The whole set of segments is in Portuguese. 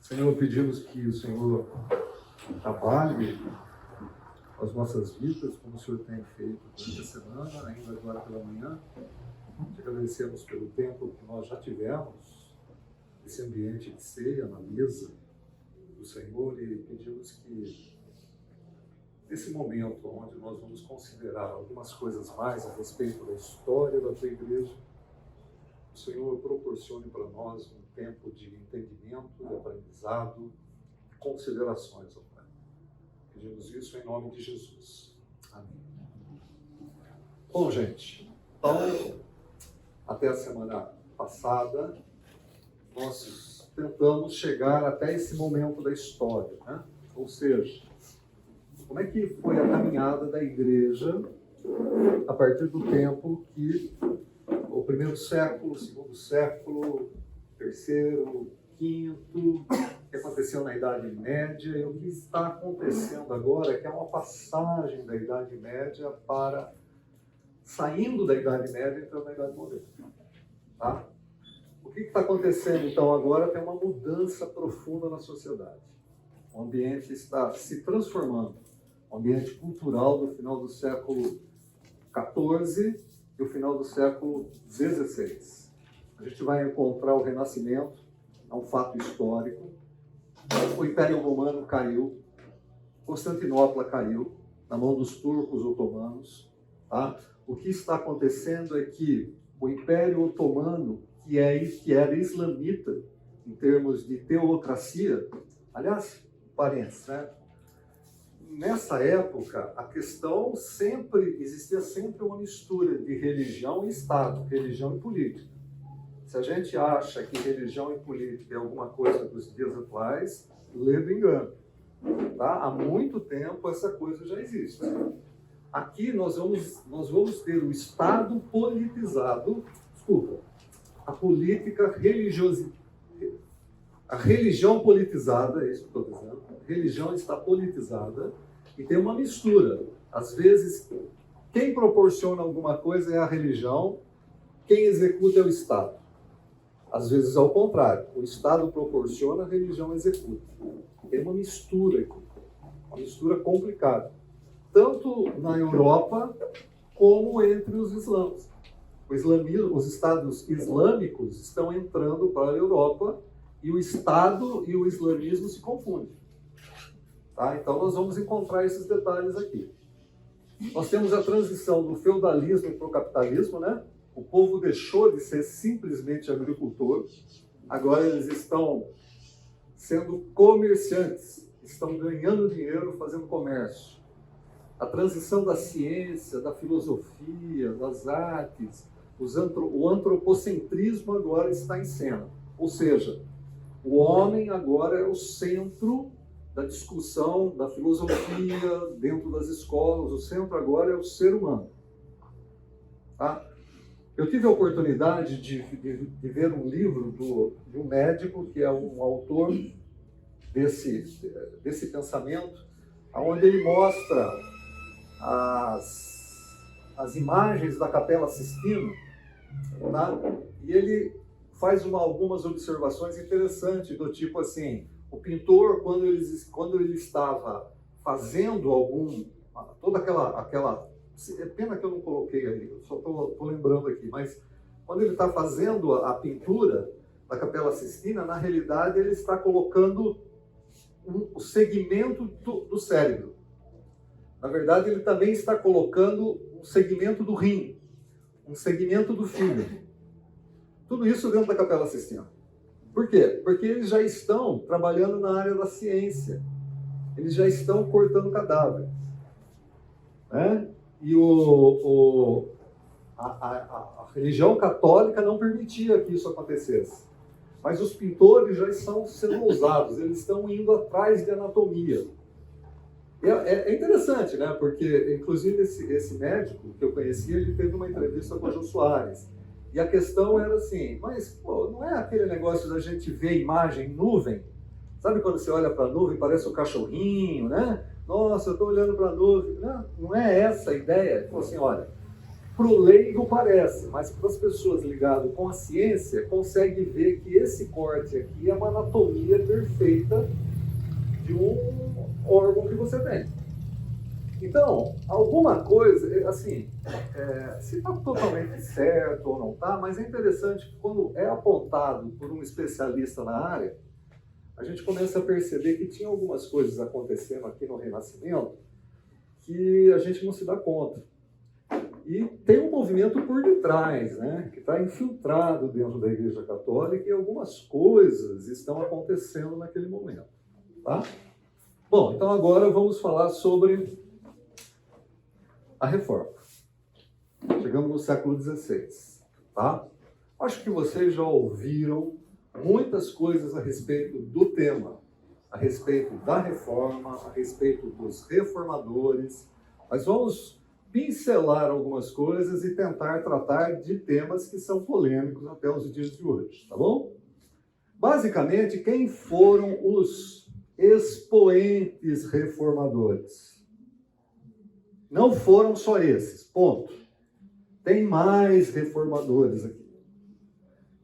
Senhor, pedimos que o Senhor trabalhe as nossas vidas, como o Senhor tem feito durante a semana, ainda agora pela manhã. Te agradecemos pelo tempo que nós já tivemos, esse ambiente de ceia, na mesa do Senhor, e pedimos que, nesse momento onde nós vamos considerar algumas coisas mais a respeito da história da tua igreja, o Senhor proporcione para nós um tempo de entendimento, de aprendizado, de considerações, ó Pai. Pedimos isso em nome de Jesus. Amém. Bom, gente, então, até a semana passada, nós tentamos chegar até esse momento da história, né? Ou seja, como é que foi a caminhada da igreja a partir do tempo que o primeiro século, o segundo século, terceiro, quinto, que aconteceu na Idade Média, e o que está acontecendo agora, que é uma passagem da Idade Média para, saindo da Idade Média e entrando na Idade Moderna. Tá? O que está acontecendo, então, agora? Tem uma mudança profunda na sociedade. O ambiente está se transformando. O ambiente cultural do final do século XIV e o final do século XVI. A gente vai encontrar o Renascimento, é um fato histórico. O Império Romano caiu, Constantinopla caiu na mão dos turcos otomanos. Tá? O que está acontecendo é que o Império Otomano, que era islamita em termos de teocracia, aliás, parênteses, né? Nessa época, a questão existia sempre uma mistura de religião e Estado, religião e política. Se a gente acha que religião e política é alguma coisa dos dias atuais, lê do engano. Tá? Há muito tempo essa coisa já existe. Aqui nós vamos ter o Estado politizado, a política religiosa. A religião politizada, é isso que eu estou dizendo, a religião está politizada e tem uma mistura. Às vezes, quem proporciona alguma coisa é a religião, quem executa é o Estado. Às vezes, ao contrário, o Estado proporciona, a religião executa. Tem uma mistura aqui, uma mistura complicada. Tanto na Europa, como entre os islãos. Os Estados islâmicos estão entrando para a Europa e o Estado e o islamismo se confundem. Tá? Então, nós vamos encontrar esses detalhes aqui. Nós temos a transição do feudalismo para o capitalismo, né? O povo deixou de ser simplesmente agricultor, agora eles estão sendo comerciantes, estão ganhando dinheiro fazendo comércio. A transição da ciência, da filosofia, das artes, o antropocentrismo agora está em cena. Ou seja, o homem agora é o centro da discussão, da filosofia, dentro das escolas. O centro agora é o ser humano. Tá? Eu tive a oportunidade de ver um livro de um médico, que é um autor desse pensamento, onde ele mostra as imagens da Capela Sistina, tá? E ele faz algumas observações interessantes, do tipo assim, o pintor, quando ele estava fazendo toda aquela é pena que eu não coloquei aí, eu só estou lembrando aqui, mas quando ele está fazendo a pintura da Capela Sistina, na realidade ele está colocando o segmento do cérebro. Na verdade, ele também está colocando um segmento do rim, um segmento do fígado. Tudo isso dentro da Capela Sistina. Por quê? Porque eles já estão trabalhando na área da ciência. Eles já estão cortando cadáver. Né? E a religião católica não permitia que isso acontecesse. Mas os pintores já estão sendo ousados, eles estão indo atrás de anatomia. É interessante, né? Porque, inclusive, esse médico que eu conheci, ele teve uma entrevista com o Jô Soares. E a questão era assim, mas não é aquele negócio da gente ver imagem em nuvem? Sabe quando você olha para a nuvem, parece um cachorrinho, né? Nossa, eu estou olhando para a nuvem. Não é essa a ideia. Ele falou assim, olha, para o leigo parece, mas para as pessoas ligadas com a ciência, consegue ver que esse corte aqui é uma anatomia perfeita de um órgão que você tem. Então, alguma coisa, assim, se está totalmente certo ou não está, mas é interessante que quando é apontado por um especialista na área, a gente começa a perceber que tinha algumas coisas acontecendo aqui no Renascimento que a gente não se dá conta. E tem um movimento por detrás, né, que está infiltrado dentro da Igreja Católica e algumas coisas estão acontecendo naquele momento. Tá? Bom, então agora vamos falar sobre a Reforma. Chegamos no século XVI. Tá? Acho que vocês já ouviram muitas coisas a respeito do tema, a respeito da Reforma, a respeito dos reformadores, mas vamos pincelar algumas coisas e tentar tratar de temas que são polêmicos até os dias de hoje, tá bom? Basicamente, quem foram os expoentes reformadores? Não foram só esses, ponto. Tem mais reformadores aqui,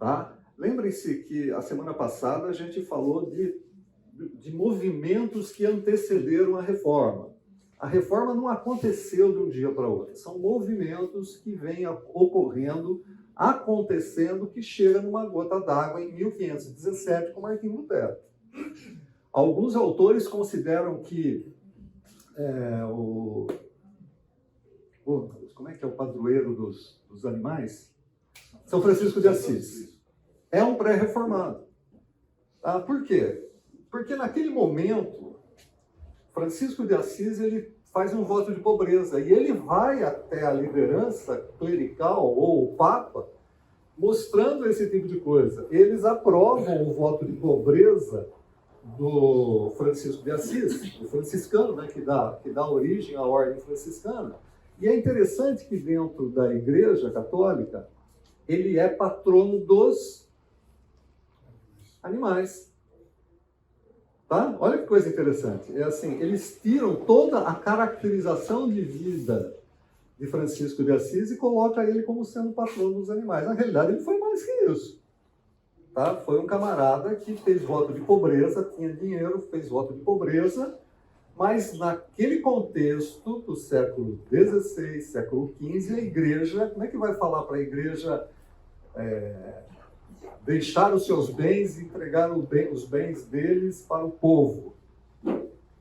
tá? Lembrem-se que a semana passada a gente falou de movimentos que antecederam a reforma. A reforma não aconteceu de um dia para outro. São movimentos que vêm ocorrendo, acontecendo, que chega numa gota d'água em 1517 com Martinho Lutero. Alguns autores consideram que como é que é o padroeiro dos animais? São Francisco de Assis. É um pré-reformado. Ah, por quê? Porque naquele momento, Francisco de Assis ele faz um voto de pobreza e ele vai até a liderança clerical ou o Papa mostrando esse tipo de coisa. Eles aprovam o voto de pobreza do Francisco de Assis, do franciscano, né, que dá origem à ordem franciscana. E é interessante que dentro da Igreja Católica ele é patrono dos animais. Tá? Olha que coisa interessante. É assim, eles tiram toda a caracterização de vida de Francisco de Assis e colocam ele como sendo patrono dos animais. Na realidade, ele foi mais que isso. Tá? Foi um camarada que fez voto de pobreza, tinha dinheiro, fez voto de pobreza, mas naquele contexto do século XVI, século XV, a igreja, como é que vai falar para a igreja deixar os seus bens e entregar os bens deles para o povo?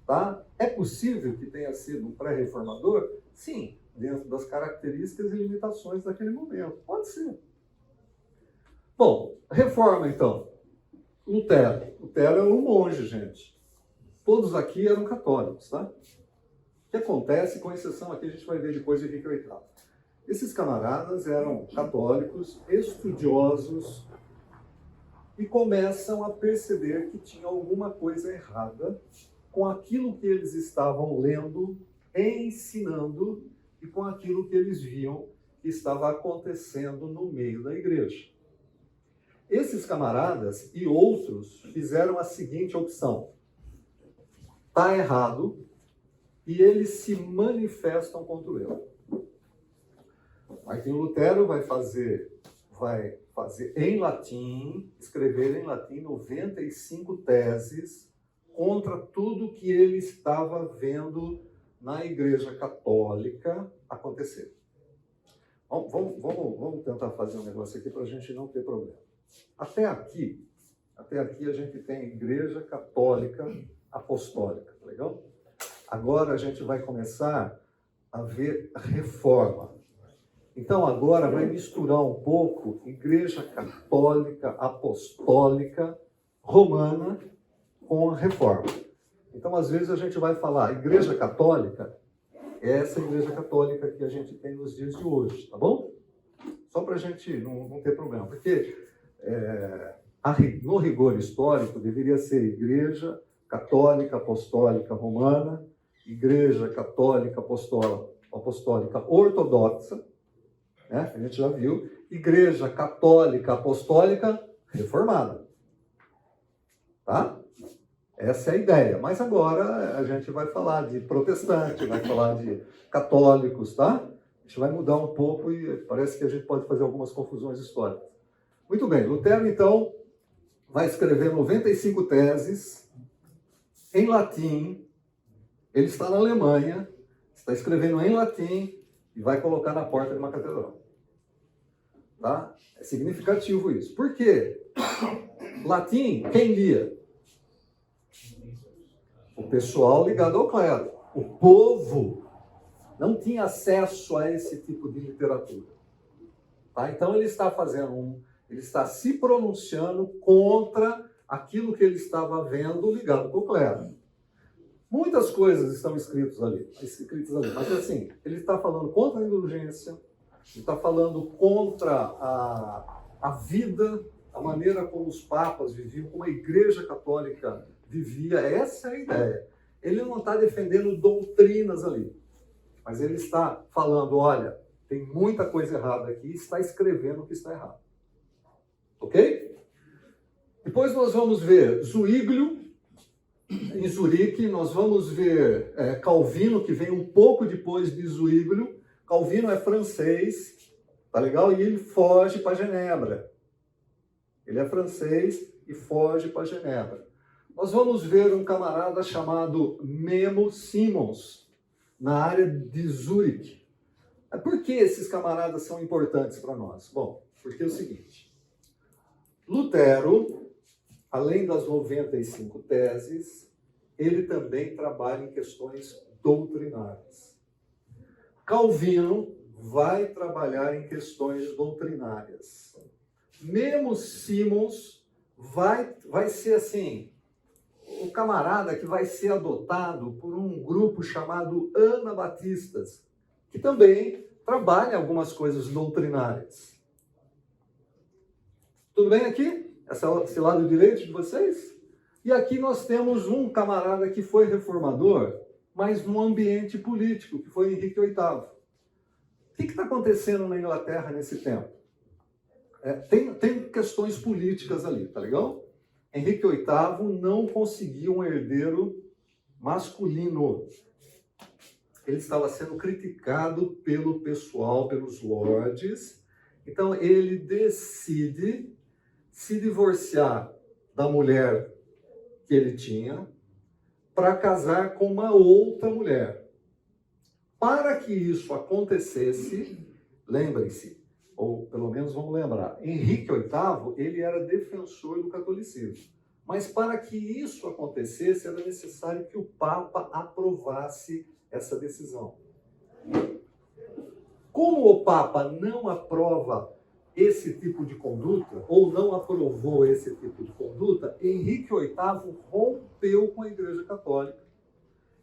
Tá? É possível que tenha sido um pré-reformador? Sim, dentro das características e limitações daquele momento. Pode ser. Bom, reforma então. Lutero. Lutero era um monge, gente. Todos aqui eram católicos, tá? O que acontece, com exceção aqui, a gente vai ver depois de Henrique VIII. Esses camaradas eram católicos, estudiosos, e começam a perceber que tinha alguma coisa errada com aquilo que eles estavam lendo, ensinando, e com aquilo que eles viam que estava acontecendo no meio da igreja. Esses camaradas e outros fizeram a seguinte opção: está errado, e eles se manifestam contra o erro. Martinho Lutero vai fazer em latim, escrever em latim 95 teses contra tudo que ele estava vendo na Igreja Católica acontecer. Vamos tentar fazer um negócio aqui para a gente não ter problema. Até aqui a gente tem Igreja Católica Apostólica, tá legal? Agora a gente vai começar a ver reforma. Então agora vai misturar um pouco Igreja Católica Apostólica Romana com a reforma. Então às vezes a gente vai falar Igreja Católica, essa Igreja Católica que a gente tem nos dias de hoje, tá bom? Só para a gente não ter problema, porque no rigor histórico deveria ser Igreja Católica Apostólica Romana, Igreja Católica Apostólica Ortodoxa, né? A gente já viu, Igreja Católica Apostólica Reformada. Tá? Essa é a ideia. Mas agora a gente vai falar de protestante, vai falar de católicos, tá? A gente vai mudar um pouco e parece que a gente pode fazer algumas confusões históricas. Muito bem, Lutero, então, vai escrever 95 teses em latim. Ele está na Alemanha, está escrevendo em latim e vai colocar na porta de uma catedral. Tá? É significativo isso. Por quê? Latim, quem lia? O pessoal ligado ao clero. O povo não tinha acesso a esse tipo de literatura. Tá? Então ele está ele está se pronunciando contra aquilo que ele estava vendo ligado com o clero. Muitas coisas estão escritas ali, mas assim, ele está falando contra a indulgência, ele está falando contra a vida, a maneira como os papas viviam, como a Igreja Católica vivia. Essa é a ideia. Ele não está defendendo doutrinas ali, mas ele está falando, olha, tem muita coisa errada aqui, e está escrevendo o que está errado. Ok? Depois nós vamos ver Zuíglio, em Zurique. Nós vamos ver Calvino, que vem um pouco depois de Zuíglio. Calvino é francês, tá legal? E ele foge para Genebra. Ele é francês e foge para Genebra. Nós vamos ver um camarada chamado Memo Simons, na área de Zurique. Por que esses camaradas são importantes para nós? Bom, porque é o seguinte. Lutero, além das 95 teses, ele também trabalha em questões doutrinárias. Calvino vai trabalhar em questões doutrinárias. Memo Simons vai ser assim, o camarada que vai ser adotado por um grupo chamado Anabatistas, que também trabalha algumas coisas doutrinárias. Tudo bem aqui? Esse lado direito de vocês? E aqui nós temos um camarada que foi reformador, mas num ambiente político, que foi Henrique VIII. O que está acontecendo na Inglaterra nesse tempo? Tem questões políticas ali, tá legal? Henrique VIII não conseguiu um herdeiro masculino. Ele estava sendo criticado pelo pessoal, pelos lords. Então ele decide se divorciar da mulher que ele tinha para casar com uma outra mulher. Para que isso acontecesse, lembrem-se, ou pelo menos vamos lembrar, Henrique VIII, ele era defensor do catolicismo. Mas para que isso acontecesse, era necessário que o Papa aprovasse essa decisão. Como o Papa não aprova esse tipo de conduta, ou não aprovou esse tipo de conduta, Henrique VIII rompeu com a Igreja Católica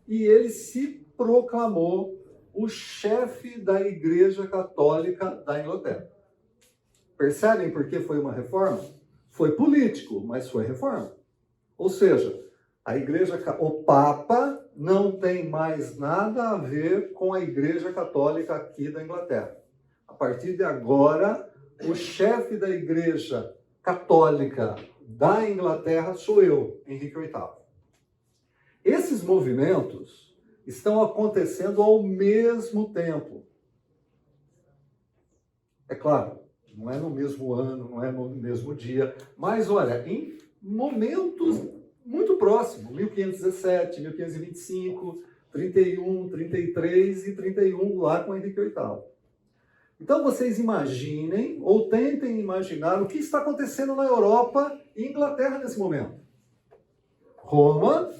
e ele se proclamou o chefe da Igreja Católica da Inglaterra. Percebem por que foi uma reforma? Foi político, mas foi reforma. Ou seja, o Papa não tem mais nada a ver com a Igreja Católica aqui da Inglaterra. A partir de agora, o chefe da Igreja Católica da Inglaterra sou eu, Henrique VIII. Esses movimentos estão acontecendo ao mesmo tempo. É claro, não é no mesmo ano, não é no mesmo dia, mas olha, em momentos muito próximos, 1517, 1525, 31, 33 e 31, lá com Henrique VIII. Então vocês imaginem, ou tentem imaginar, o que está acontecendo na Europa e Inglaterra nesse momento. Roma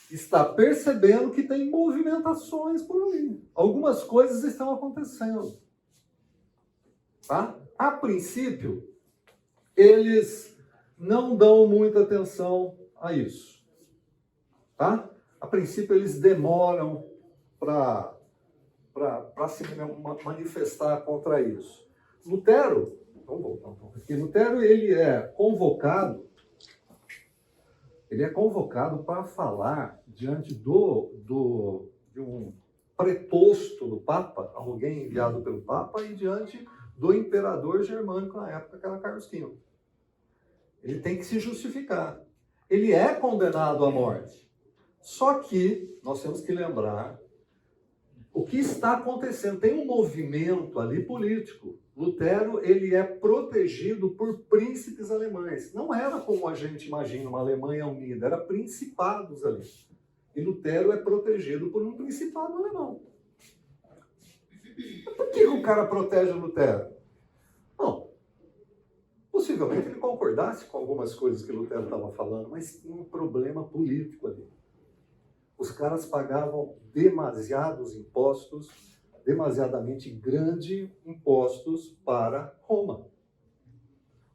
está percebendo que tem movimentações por ali. Algumas coisas estão acontecendo. Tá? A princípio, eles não dão muita atenção a isso. Tá? A princípio, eles demoram para se manifestar contra isso. Lutero, vamos voltar um pouco aqui. Lutero, ele é convocado para falar diante de um preposto do Papa, alguém enviado pelo Papa, e diante do imperador germânico na época, que era Carlos V. Ele tem que se justificar. Ele é condenado à morte. Só que nós temos que lembrar O que está acontecendo? Tem um movimento ali político. Lutero, ele é protegido por príncipes alemães. Não era como a gente imagina, uma Alemanha unida, era principados ali. E Lutero é protegido por um principado alemão. Por que o cara protege Lutero? Bom, possivelmente ele concordasse com algumas coisas que Lutero estava falando, mas tinha um problema político ali. Os caras pagavam demasiados impostos, demasiadamente grandes impostos para Roma.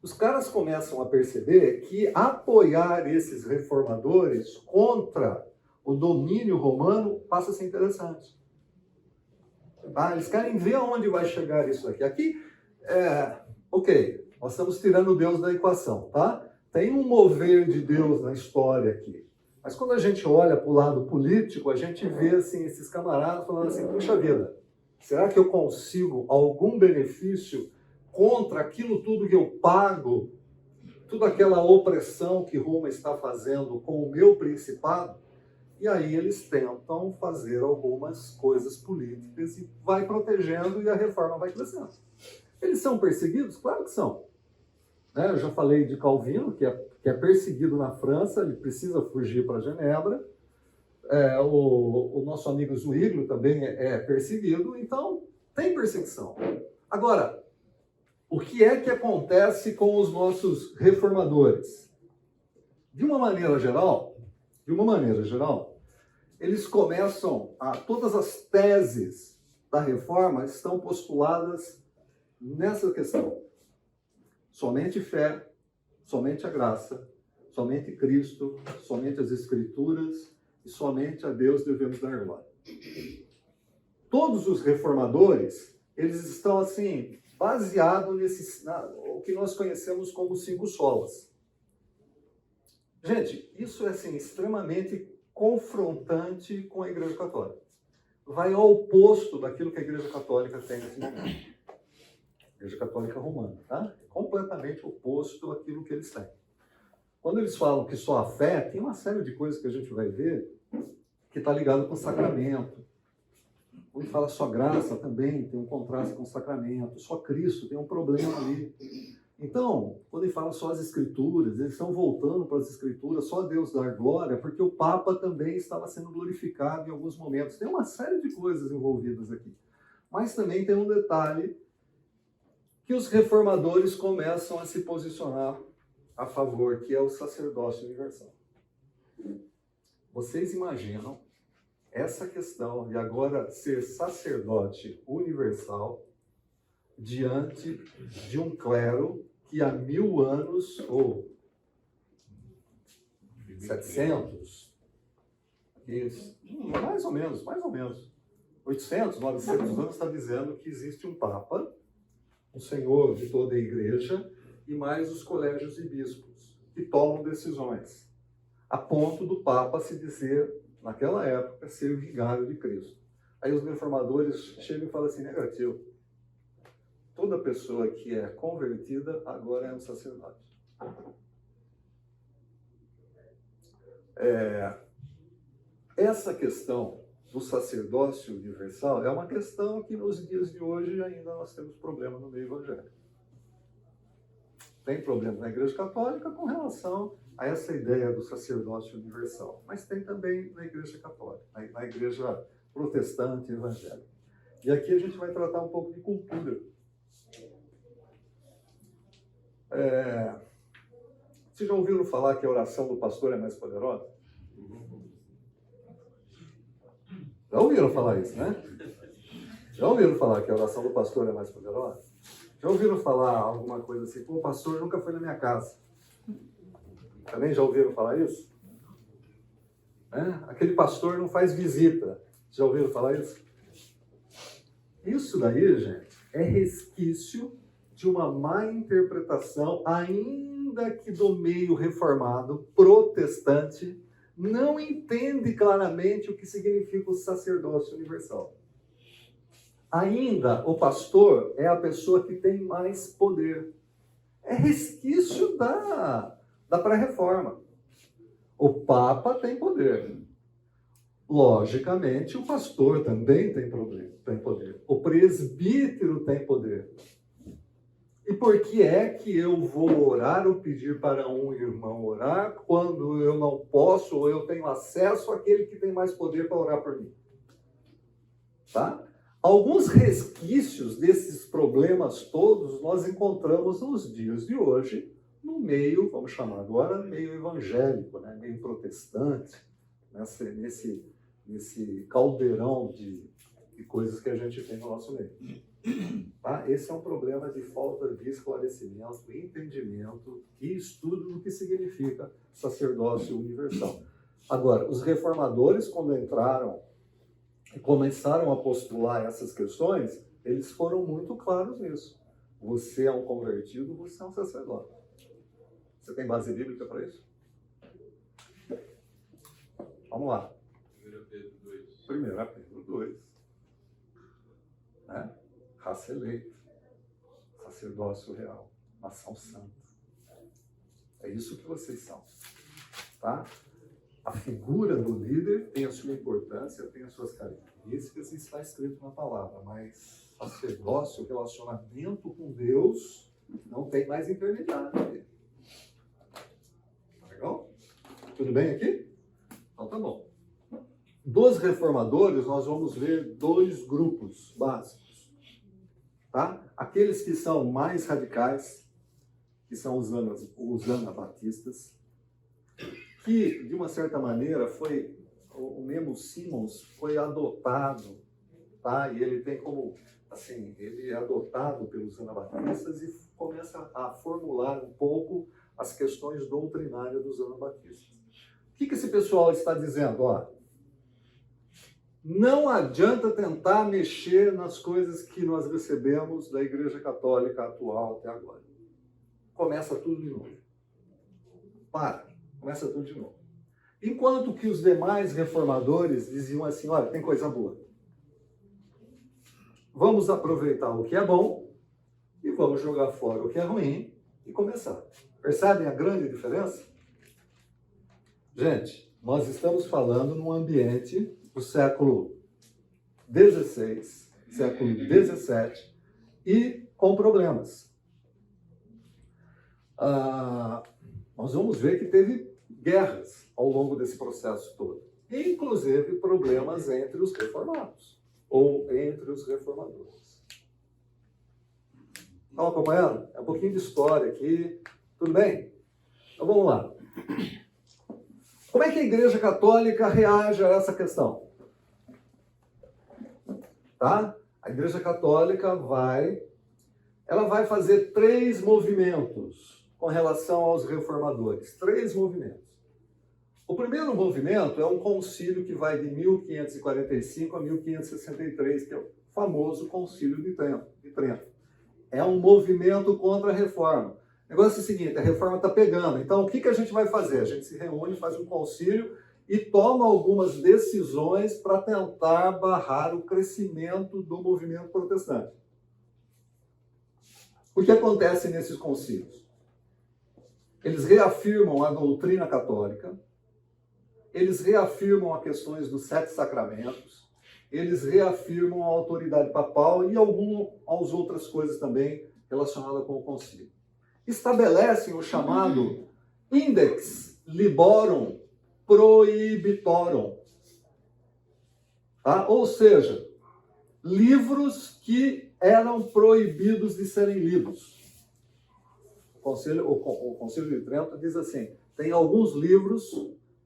Os caras começam a perceber que apoiar esses reformadores contra o domínio romano passa a ser interessante. Tá? Eles querem ver aonde vai chegar isso aqui. Aqui, ok, nós estamos tirando Deus da equação, tá? Tem um mover de Deus na história aqui. Mas quando a gente olha para o lado político, a gente vê assim, esses camaradas falando assim, puxa vida, será que eu consigo algum benefício contra aquilo tudo que eu pago, toda aquela opressão que Roma está fazendo com o meu principado? E aí eles tentam fazer algumas coisas políticas e vai protegendo e a reforma vai crescendo. Eles são perseguidos? Claro que são. Eu já falei de Calvino, que é perseguido na França, ele precisa fugir para Genebra. O nosso amigo Zwinglio também é perseguido, então tem perseguição. Agora, o que é que acontece com os nossos reformadores? De uma maneira geral, eles começam todas as teses da reforma estão postuladas nessa questão. Somente fé, somente a graça, somente Cristo, somente as Escrituras e somente a Deus devemos dar glória. Todos os reformadores, eles estão assim, baseados o que nós conhecemos como 5 solas. Gente, isso é assim, extremamente confrontante com a Igreja Católica. Vai ao oposto daquilo que a Igreja Católica tem nesse momento. Igreja Católica Romana, tá? É completamente oposto àquilo que eles têm. Quando eles falam que só a fé, tem uma série de coisas que a gente vai ver que está ligado com o sacramento. Quando fala só graça também, tem um contraste com o sacramento. Só Cristo, tem um problema ali. Então, quando ele fala só as Escrituras, eles estão voltando para as Escrituras, só a Deus dar glória, porque o Papa também estava sendo glorificado em alguns momentos. Tem uma série de coisas envolvidas aqui. Mas também tem um detalhe que os reformadores começam a se posicionar a favor, que é o sacerdócio universal. Vocês imaginam essa questão de agora ser sacerdote universal diante de um clero que há 1000 anos, ou 700, mais ou menos, 800, 900 anos está dizendo que existe um Papa, um senhor de toda a igreja, e mais os colégios de bispos, que tomam decisões, a ponto do Papa se dizer, naquela época, ser o vigário de Cristo. Aí os reformadores chegam e falam assim, negativo, toda pessoa que é convertida agora é um sacerdote. Essa questão do sacerdócio universal é uma questão que nos dias de hoje ainda nós temos problema no meio evangélico. Tem problema na Igreja Católica com relação a essa ideia do sacerdócio universal, mas tem também na Igreja Católica, na Igreja protestante evangélica. E aqui a gente vai tratar um pouco de cultura. Vocês já ouviram falar que a oração do pastor é mais poderosa? Já ouviram falar isso, né? Já ouviram falar que a oração do pastor é mais poderosa? Já ouviram falar alguma coisa assim? Pô, o pastor nunca foi na minha casa. Também já ouviram falar isso? Aquele pastor não faz visita. Já ouviram falar isso? Isso daí, gente, é resquício de uma má interpretação, ainda que do meio reformado, protestante, não entende claramente o que significa o sacerdócio universal. Ainda o pastor é a pessoa que tem mais poder. É resquício da pré-reforma. O Papa tem poder. Logicamente, o pastor também tem poder. O presbítero tem poder. E por que é que eu vou orar ou pedir para um irmão orar quando eu não posso ou eu tenho acesso àquele que tem mais poder para orar por mim? Tá? Alguns resquícios desses problemas todos nós encontramos nos dias de hoje, no meio, vamos chamar agora, meio evangélico, né? Meio protestante, nesse caldeirão de coisas que a gente tem no nosso meio. Tá? Esse é um problema de falta de esclarecimento, entendimento e estudo do que significa sacerdócio universal. Agora, os reformadores, quando entraram e começaram a postular essas questões, eles foram muito claros nisso. Você é um convertido, você é um sacerdote. Você tem base bíblica para isso? Vamos lá. 1 Pedro 2. 1 Pedro 2. Né? Raça eleita, sacerdócio real, nação santa. É isso que vocês são. Tá? A figura do líder tem a sua importância, tem as suas características e está escrito na palavra, mas sacerdócio, relacionamento com Deus, não tem mais intermediário. Tá legal? Tudo bem aqui? Então tá bom. Dos reformadores, nós vamos ver dois grupos básicos. Tá? Aqueles que são mais radicais, que são os anabatistas, que, de uma certa maneira, o mesmo Simmons foi adotado, tá? E ele tem como, assim, ele é adotado pelos anabatistas e começa a formular um pouco as questões doutrinárias dos anabatistas. O que esse pessoal está dizendo? Ó, não adianta tentar mexer nas coisas que nós recebemos da Igreja Católica atual até agora. Começa tudo de novo. Começa tudo de novo. Enquanto que os demais reformadores diziam assim, olha, tem coisa boa. Vamos aproveitar o que é bom e vamos jogar fora o que é ruim e começar. Percebem a grande diferença? Gente, nós estamos falando num ambiente do século XVI, século XVII, e com problemas. Nós vamos ver que teve guerras ao longo desse processo todo, inclusive problemas entre os reformados, ou entre os reformadores. Estão acompanhando? É um pouquinho de história aqui, tudo bem? Então vamos lá. Como é que a Igreja Católica reage a essa questão? Tá? A Igreja Católica vai fazer 3 movimentos com relação aos reformadores. 3 movimentos. O primeiro movimento é um concílio que vai de 1545 a 1563, que é o famoso Concílio de Trento. É um movimento contra a reforma. O negócio é o seguinte, a reforma está pegando. Então, o que a gente vai fazer? A gente se reúne, faz um concílio e toma algumas decisões para tentar barrar o crescimento do movimento protestante. O que acontece nesses concílios? Eles reafirmam a doutrina católica, eles reafirmam as questões dos 7 sacramentos, eles reafirmam a autoridade papal e algumas outras coisas também relacionadas com o concílio. Estabelecem o chamado Index Liborum Prohibitorum. Tá? Ou seja, livros que eram proibidos de serem lidos. O Concílio de Trento diz assim, tem alguns livros,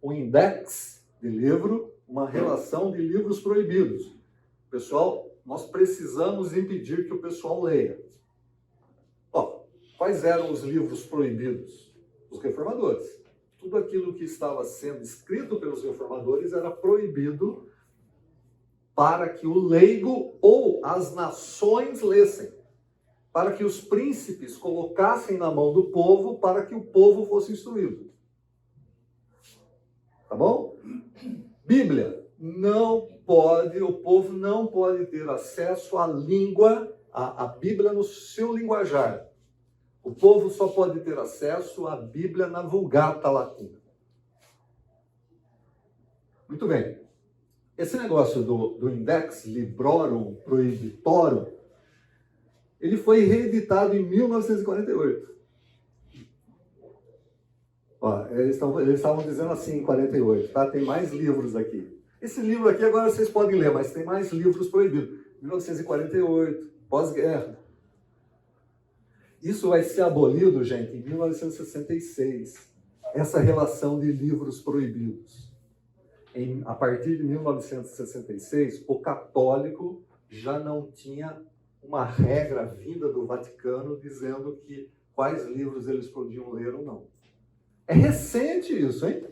um index de livro, uma relação de livros proibidos. Pessoal, nós precisamos impedir que o pessoal leia. Quais eram os livros proibidos? Os reformadores. Tudo aquilo que estava sendo escrito pelos reformadores era proibido para que o leigo ou as nações lessem, para que os príncipes colocassem na mão do povo, para que o povo fosse instruído. Tá bom? Bíblia. O povo não pode ter acesso à língua, à Bíblia no seu linguajar. O povo só pode ter acesso à Bíblia na Vulgata Latina. Muito bem. Esse negócio do Index Librorum Prohibitorum, ele foi reeditado em 1948. Ó, eles estavam dizendo assim em 48, tá? Tem mais livros aqui. Esse livro aqui agora vocês podem ler, mas tem mais livros proibidos. 1948, pós-guerra. Isso vai ser abolido, gente, em 1966. Essa relação de livros proibidos. A partir de 1966, o católico já não tinha uma regra vinda do Vaticano dizendo que quais livros eles podiam ler ou não. É recente isso, hein?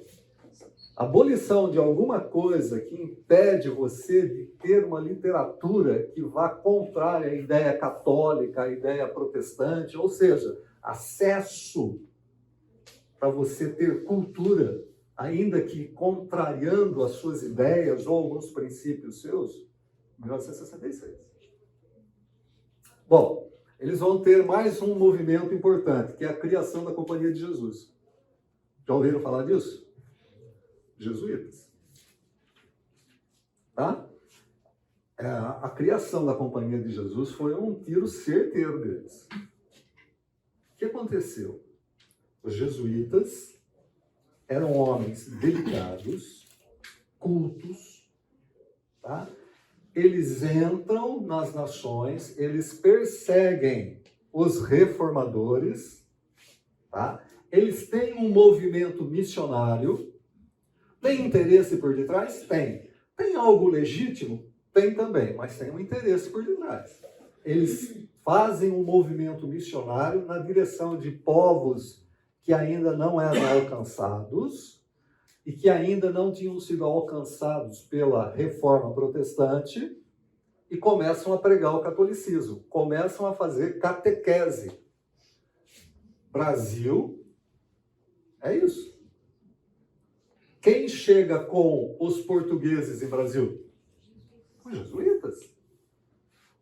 A abolição de alguma coisa que impede você de ter uma literatura que vá contrária à ideia católica, à ideia protestante, ou seja, acesso para você ter cultura, ainda que contrariando as suas ideias ou alguns princípios seus, 1966. Bom, eles vão ter mais um movimento importante, que é a criação da Companhia de Jesus. Já ouviram falar disso? Jesuítas. Tá? A criação da Companhia de Jesus foi um tiro certeiro deles. O que aconteceu? Os jesuítas eram homens delicados, cultos, tá? Eles entram nas nações, eles perseguem os reformadores, tá? Eles têm um movimento missionário. Tem interesse por detrás? Tem. Tem algo legítimo? Tem também, mas tem um interesse por detrás. Eles fazem um movimento missionário na direção de povos que ainda não eram alcançados e que ainda não tinham sido alcançados pela reforma protestante e começam a pregar o catolicismo, começam a fazer catequese. Brasil, é isso. Quem chega com os portugueses em Brasil? Os jesuítas.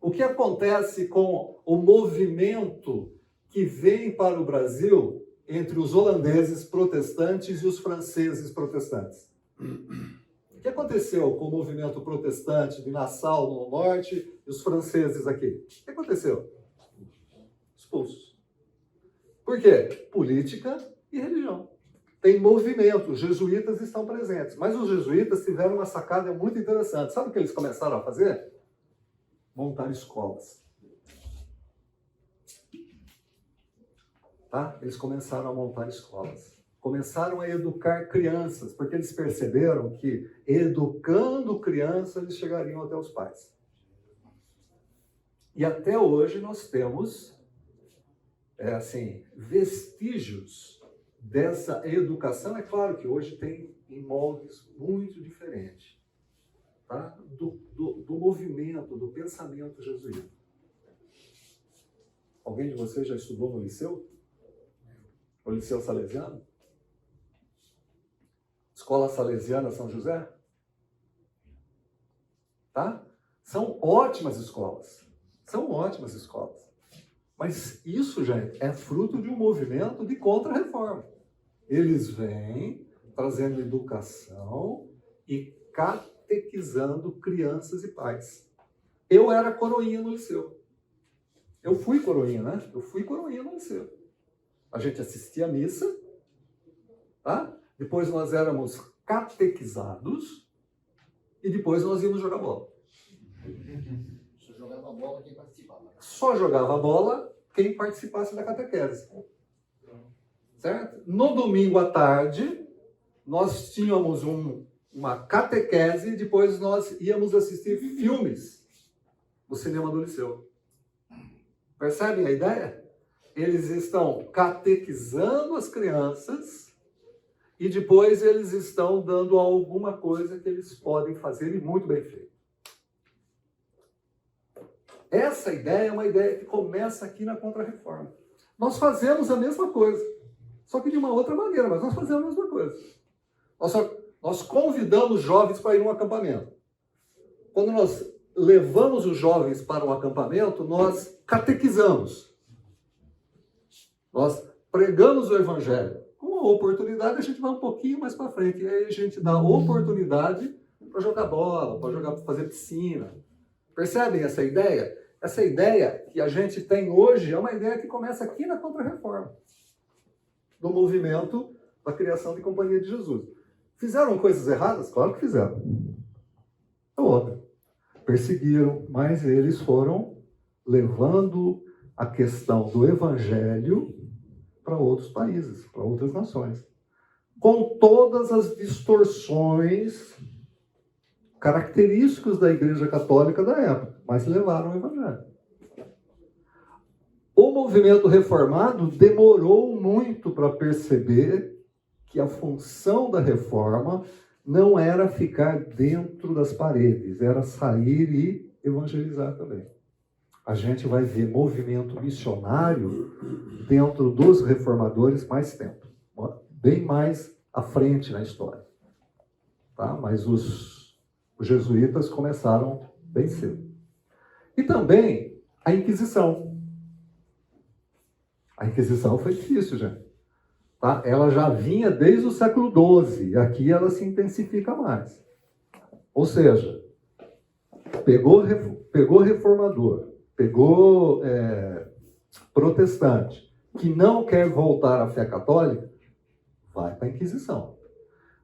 O que acontece com o movimento que vem para o Brasil entre os holandeses protestantes e os franceses protestantes? O que aconteceu com o movimento protestante de Nassau no norte e os franceses aqui? O que aconteceu? Expulsos. Por quê? Política e religião. Tem movimento, os jesuítas estão presentes. Mas os jesuítas tiveram uma sacada muito interessante. Sabe o que eles começaram a fazer? Montar escolas. Tá? Eles começaram a montar escolas. Começaram a educar crianças, porque eles perceberam que, educando crianças, eles chegariam até os pais. E até hoje nós temos, vestígios dessa educação. É claro que hoje tem em moldes muito diferentes, tá? do movimento, do pensamento jesuíta. Alguém de vocês já estudou no liceu? O Liceu Salesiano? Escola Salesiana São José? Tá? São ótimas escolas. São ótimas escolas. Mas isso, gente, é fruto de um movimento de contra-reforma. Eles vêm trazendo educação e catequizando crianças e pais. Eu era coroinha no liceu. Eu fui coroinha, né? Eu fui coroinha no liceu. A gente assistia a missa, tá? Depois nós éramos catequizados e depois nós íamos jogar bola. Só jogava bola quem participava. Só jogava bola quem participasse da catequese. Certo? No domingo à tarde, nós tínhamos uma catequese e depois nós íamos assistir filmes no cinema do liceu. Percebem a ideia? Eles estão catequizando as crianças e depois eles estão dando alguma coisa que eles podem fazer e muito bem feito. Essa ideia é uma ideia que começa aqui na Contra-Reforma. Nós fazemos a mesma coisa, só que de uma outra maneira, mas nós fazemos a mesma coisa. Nós convidamos jovens para ir a um acampamento. Quando nós levamos os jovens para um acampamento, nós catequizamos. Nós pregamos o Evangelho. Com a oportunidade, a gente vai um pouquinho mais para frente. E aí a gente dá oportunidade para jogar bola, para fazer piscina. Percebem essa ideia? Essa ideia que a gente tem hoje é uma ideia que começa aqui na Contra-Reforma, do movimento da criação de Companhia de Jesus. Fizeram coisas erradas? Claro que fizeram. É outra. Perseguiram, mas eles foram levando a questão do evangelho para outros países, para outras nações. Com todas as distorções características da Igreja Católica da época, mas levaram o evangelho. O movimento reformado demorou muito para perceber que a função da reforma não era ficar dentro das paredes, era sair e evangelizar também. A gente vai ver movimento missionário dentro dos reformadores mais tempo, bem mais à frente na história. Tá? Mas os jesuítas começaram bem cedo. E também a Inquisição. A Inquisição foi difícil, gente. Tá? Ela já vinha desde o século XII, e aqui ela se intensifica mais. Ou seja, pegou reformador, pegou protestante, que não quer voltar à fé católica, vai para a Inquisição.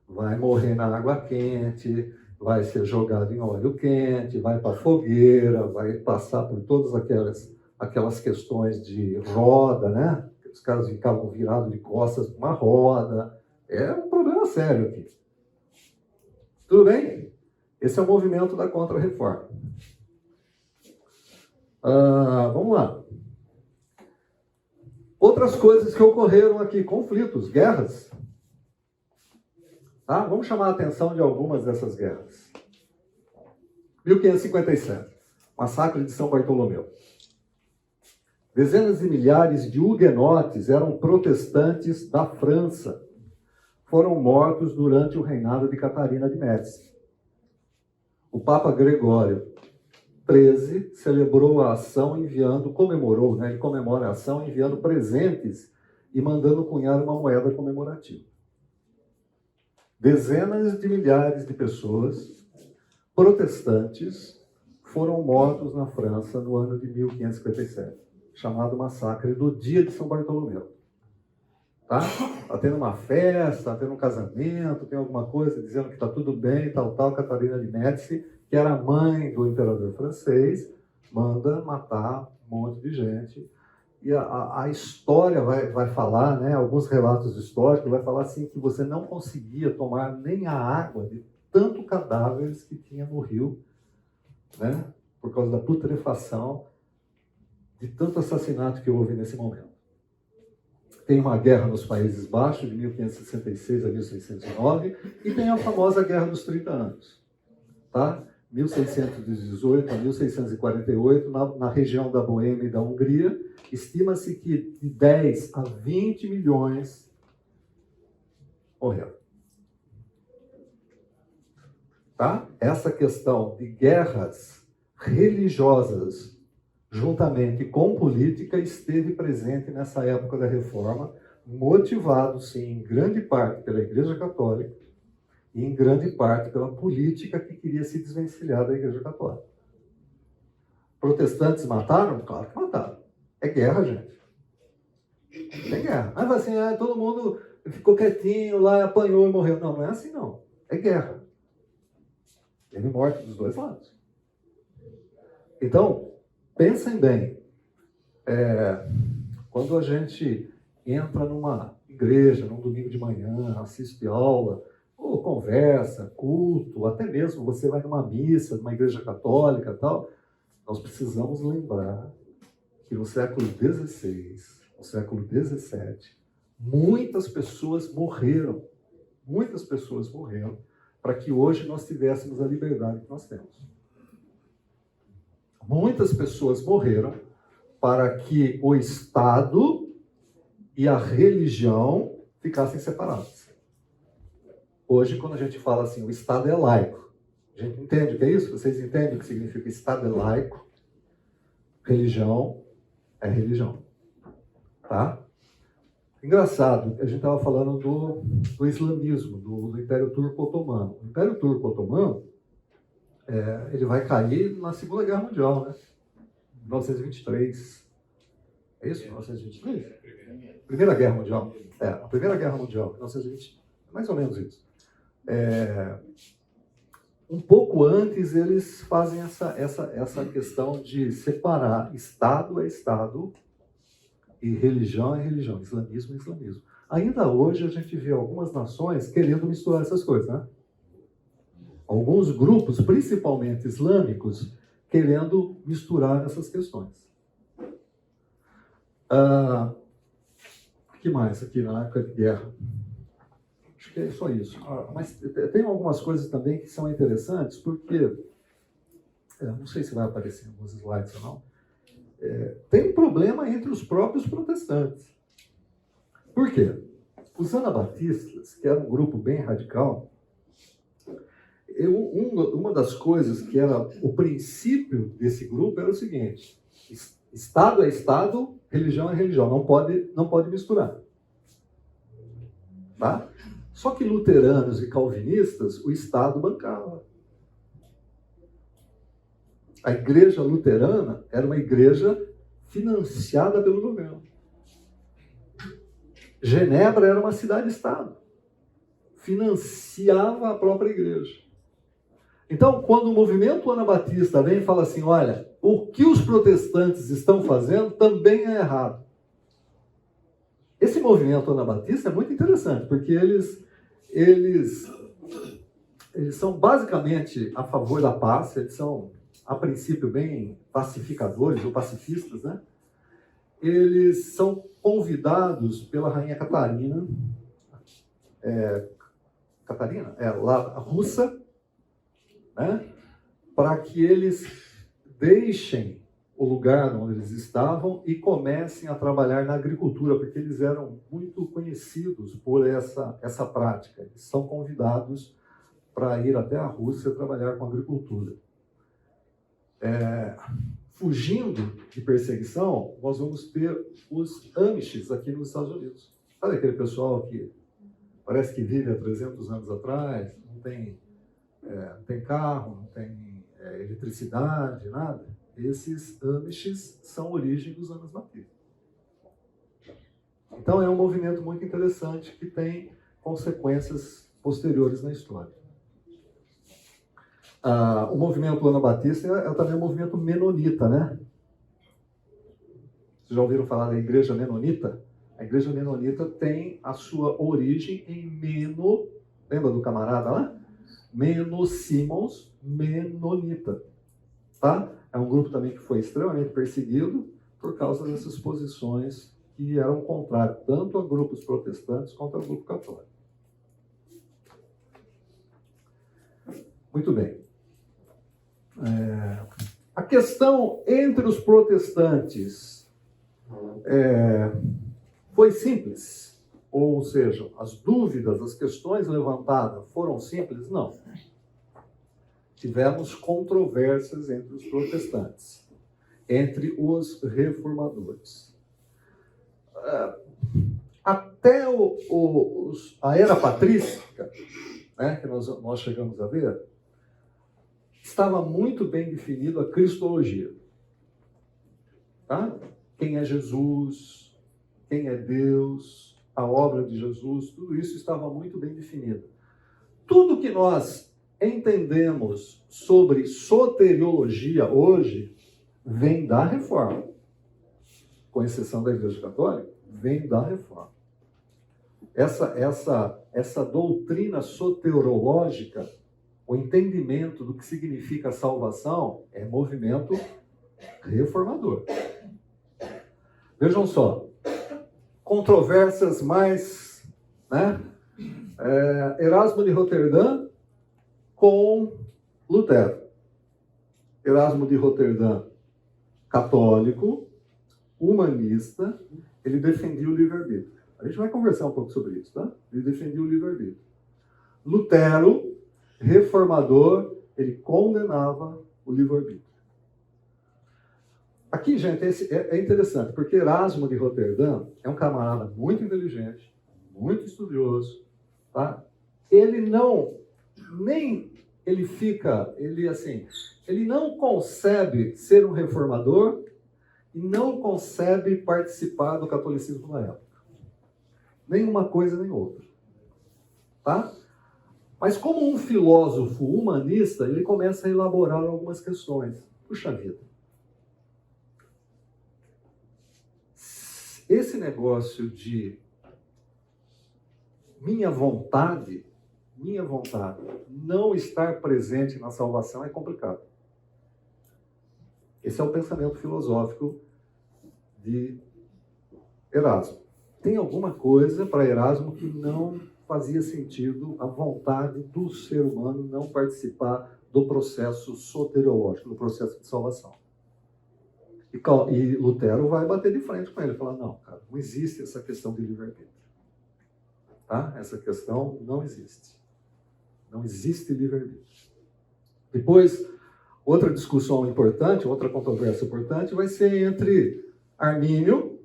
Vai morrer na água quente, vai ser jogado em óleo quente, vai para a fogueira, vai passar por todas aquelas questões de roda, né? Os caras ficavam virados de costas numa roda. É um problema sério aqui. Tudo bem? Esse é o movimento da Contra-Reforma. Vamos lá. Outras coisas que ocorreram aqui, conflitos, guerras. Tá? Vamos chamar a atenção de algumas dessas guerras. 1557, massacre de São Bartolomeu. Dezenas de milhares de huguenotes eram protestantes da França. Foram mortos durante o reinado de Catarina de Médici. O Papa Gregório XIII celebrou a ação comemorou, né? Ele comemora a ação enviando presentes e mandando cunhar uma moeda comemorativa. Dezenas de milhares de pessoas protestantes foram mortos na França no ano de 1557, chamado massacre do Dia de São Bartolomeu. Tá? Está tendo uma festa, está tendo um casamento, tem alguma coisa dizendo que está tudo bem, tal, Catarina de Médici, que era a mãe do imperador francês, manda matar um monte de gente. E a história vai falar, né, alguns relatos históricos, vai falar assim que você não conseguia tomar nem a água de tanto cadáveres que tinha no rio, né, por causa da putrefação de tanto assassinato que houve nesse momento. Tem uma guerra nos Países Baixos, de 1566 a 1609, e tem a famosa Guerra dos 30 Anos. Tá? 1618 a 1648, na região da Boêmia e da Hungria, estima-se que de 10 a 20 milhões morreram. Tá? Essa questão de guerras religiosas juntamente com política, esteve presente nessa época da Reforma, motivado, sim, em grande parte pela Igreja Católica e em grande parte pela política que queria se desvencilhar da Igreja Católica. Protestantes mataram? Claro que mataram. É guerra, gente. É guerra. Mas assim, todo mundo ficou quietinho lá, apanhou e morreu. Não, não é assim, não. É guerra. Teve morte dos dois lados. Então, pensem bem, quando a gente entra numa igreja, num domingo de manhã, assiste aula, ou conversa, culto, até mesmo você vai numa missa, numa igreja católica e tal, nós precisamos lembrar que no século XVI, no século XVII, muitas pessoas morreram para que hoje nós tivéssemos a liberdade que nós temos. Muitas pessoas morreram para que o Estado e a religião ficassem separados. Hoje, quando a gente fala assim, o Estado é laico, a gente entende o que é isso? Vocês entendem o que significa Estado é laico? Religião é religião. Tá? Engraçado, a gente estava falando do islamismo, do Império Turco Otomano. O Império Turco Otomano ele vai cair na Segunda Guerra Mundial, né? 1923. É isso? 1923? Primeira Guerra Mundial. A Primeira Guerra Mundial, 1920. Mais ou menos isso. Um pouco antes, eles fazem essa questão de separar Estado é Estado e religião é religião, islamismo é islamismo. Ainda hoje, a gente vê algumas nações querendo misturar essas coisas, né? Alguns grupos, principalmente islâmicos, querendo misturar essas questões. O que mais aqui na época de guerra? Acho que é só isso. Mas tem algumas coisas também que são interessantes, porque, não sei se vai aparecer em alguns slides ou não, tem um problema entre os próprios protestantes. Por quê? Os anabatistas, que era um grupo bem radical, uma das coisas que era o princípio desse grupo era o seguinte: Estado é Estado, religião é religião, não pode misturar. Tá? Só que luteranos e calvinistas, o Estado bancava. A igreja luterana era uma igreja financiada pelo governo. Genebra era uma cidade-estado. Financiava a própria igreja. Então, quando o movimento anabatista vem e fala assim, olha, o que os protestantes estão fazendo também é errado. Esse movimento anabatista é muito interessante, porque eles são basicamente a favor da paz, eles são, a princípio, bem pacificadores ou pacifistas, né? Eles são convidados pela rainha Catarina, lá russa, né? Para que eles deixem o lugar onde eles estavam e comecem a trabalhar na agricultura, porque eles eram muito conhecidos por essa prática. Eles são convidados para ir até a Rússia trabalhar com agricultura. Fugindo de perseguição, nós vamos ter os Amishes aqui nos Estados Unidos. Sabe aquele pessoal que parece que vive há 300 anos atrás, não tem carro, não tem eletricidade, nada? Esses Amishes são origem dos anabatistas. Então é um movimento muito interessante que tem consequências posteriores na história. O movimento anabatista é também um movimento menonita, né? Vocês já ouviram falar da igreja menonita? A igreja menonita tem a sua origem em Meno, lembra do camarada lá? Meno Simons, menonita. Tá? É um grupo também que foi extremamente perseguido por causa dessas posições que eram contrárias tanto a grupos protestantes quanto a grupo católico. Muito bem. A questão entre os protestantes foi simples, ou seja, as dúvidas, as questões levantadas foram simples? Não. Tivemos controvérsias entre os protestantes, entre os reformadores. Até a era patrística, né, que nós chegamos a ver, estava muito bem definido a cristologia. Tá? Quem é Jesus, quem é Deus, a obra de Jesus, tudo isso estava muito bem definido. Tudo que nós entendemos sobre soteriologia hoje vem da Reforma. Com exceção da Igreja Católica, vem da Reforma. Essa doutrina soteriológica, o entendimento do que significa salvação, é movimento reformador. Vejam só, controvérsias mais, né? Erasmo de Roterdã com Lutero. Erasmo de Roterdã, católico, humanista, ele defendia o livre-arbítrio. A gente vai conversar um pouco sobre isso, tá? Ele defendia o livre-arbítrio. Lutero, reformador, ele condenava o livre-arbítrio. Aqui, gente, é interessante, porque Erasmo de Roterdã é um camarada muito inteligente, muito estudioso, tá? Ele ele não concebe ser um reformador e não concebe participar do catolicismo na época. Nem uma coisa nem outra. Tá? Mas como um filósofo humanista, ele começa a elaborar algumas questões. Puxa vida. Esse negócio de minha vontade não estar presente na salvação é complicado. Esse é o pensamento filosófico de Erasmo. Tem alguma coisa para Erasmo que não fazia sentido a vontade do ser humano não participar do processo soteriológico, do processo de salvação. E Lutero vai bater de frente com ele, falar, não, cara, não existe essa questão de livre-arbítrio. Tá? Essa questão não existe. Não existe livre-arbítrio. Depois, outra discussão importante, outra controvérsia importante, vai ser entre Armínio,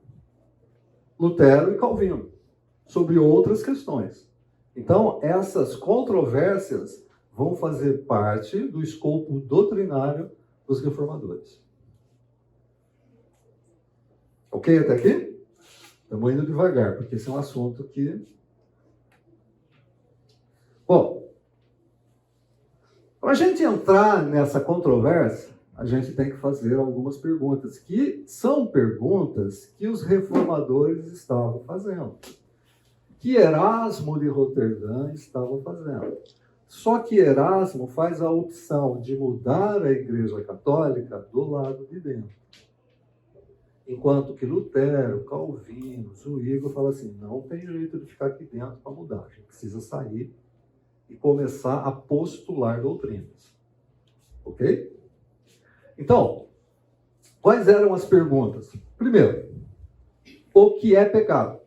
Lutero e Calvino, sobre outras questões. Então, essas controvérsias vão fazer parte do escopo doutrinário dos reformadores. Ok até aqui? Estamos indo devagar, porque esse é um assunto que... Bom, para a gente entrar nessa controvérsia, a gente tem que fazer algumas perguntas, que são perguntas que os reformadores estavam fazendo, que Erasmo de Roterdã estava fazendo. Só que Erasmo faz a opção de mudar a Igreja Católica do lado de dentro. Enquanto que Lutero, Calvino, Zwingli falam assim, não tem jeito de ficar aqui dentro para mudar, a gente precisa sair e começar a postular doutrinas. Ok? Então, quais eram as perguntas? Primeiro, o que é pecado?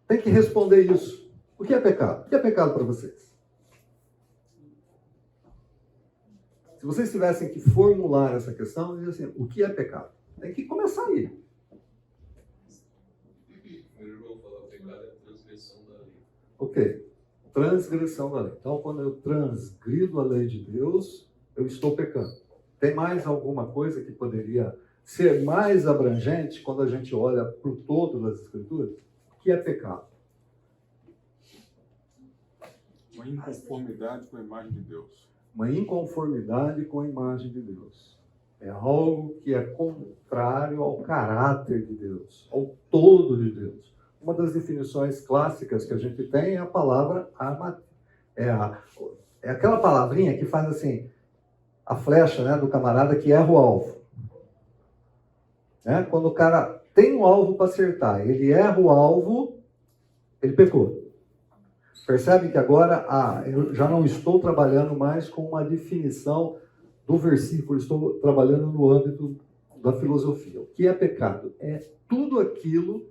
Tem que responder isso. O que é pecado? O que é pecado para vocês? Se vocês tivessem que formular essa questão, dizer assim, o que é pecado? Tem que começar aí. Primeiro eu vou falar, pecado é transgressão da lei. Ok. Transgressão da lei. Então, quando eu transgrido a lei de Deus, eu estou pecando. Tem mais alguma coisa que poderia ser mais abrangente quando a gente olha para o todo das Escrituras? O que é pecado? Uma inconformidade com a imagem de Deus. Uma inconformidade com a imagem de Deus. É algo que é contrário ao caráter de Deus, ao todo de Deus. Uma das definições clássicas que a gente tem é a palavra é aquela palavrinha que faz assim, a flecha, né, do camarada que erra o alvo. Né? Quando o cara tem um alvo para acertar, ele erra o alvo, ele pecou. Percebe que agora eu já não estou trabalhando mais com uma definição do versículo, estou trabalhando no âmbito da filosofia. O que é pecado? É tudo aquilo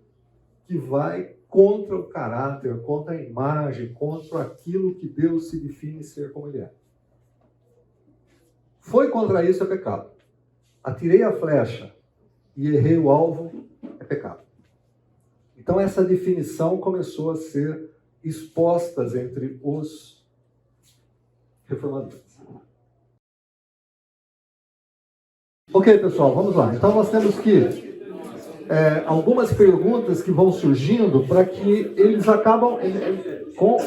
que vai contra o caráter, contra a imagem, contra aquilo que Deus se define ser como Ele é. Foi contra isso é pecado. Atirei a flecha e errei o alvo, é pecado. Então essa definição começou a ser expostas entre os reformadores. Ok, pessoal, vamos lá. Então nós temos que algumas perguntas que vão surgindo para que eles acabam,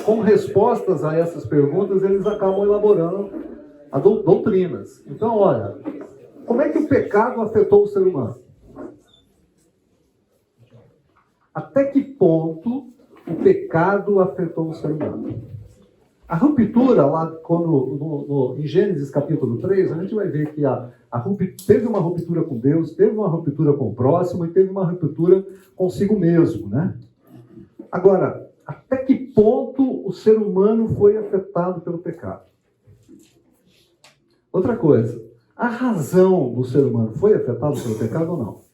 com respostas a essas perguntas, eles acabam elaborando as doutrinas. Então, olha, como é que o pecado afetou o ser humano? Até que ponto o pecado afetou o ser humano? A ruptura, lá em Gênesis capítulo 3, a gente vai ver que teve uma ruptura com Deus, teve uma ruptura com o próximo e teve uma ruptura consigo mesmo, né? Agora, até que ponto o ser humano foi afetado pelo pecado? Outra coisa, a razão do ser humano foi afetada pelo pecado ou não?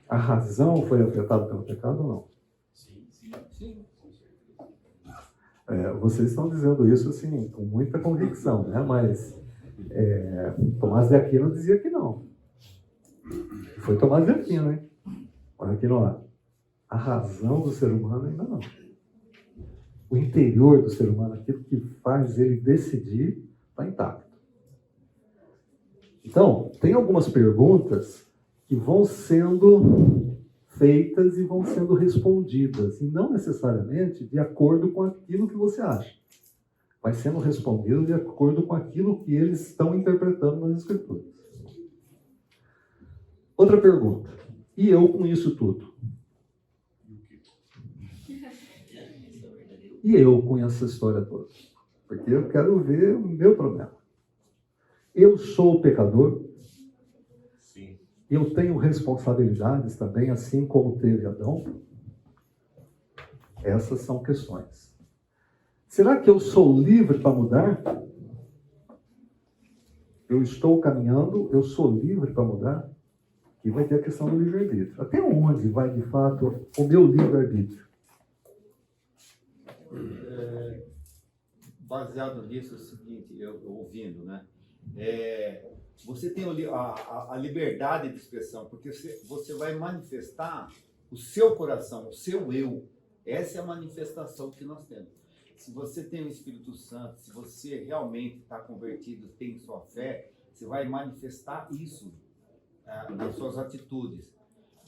A razão foi afetada pelo pecado ou não? Sim. Vocês estão dizendo isso assim, com muita convicção, né? Mas Tomás de Aquino dizia que não. Foi Tomás de Aquino, hein? Olha aqui lá. A razão do ser humano ainda não. O interior do ser humano, aquilo que faz ele decidir, está intacto. Então, tem algumas perguntas que vão sendo feitas e vão sendo respondidas, e não necessariamente de acordo com aquilo que você acha. Vai sendo respondido de acordo com aquilo que eles estão interpretando nas Escrituras. Outra pergunta. E eu com isso tudo? E eu com essa história toda? Porque eu quero ver o meu problema. Eu sou pecador? Sim. Eu tenho responsabilidades também, assim como teve Adão? Essas são questões. Será que eu sou livre para mudar? Eu estou caminhando, eu sou livre para mudar? E vai ter a questão do livre-arbítrio. Até onde vai, de fato, o meu livre-arbítrio? Baseado nisso, é o seguinte, eu ouvindo, né? Você tem a liberdade de expressão, porque você vai manifestar o seu coração, o seu eu. Essa é a manifestação que nós temos. Se você tem o Espírito Santo, se você realmente está convertido, tem sua fé, você vai manifestar isso nas suas atitudes.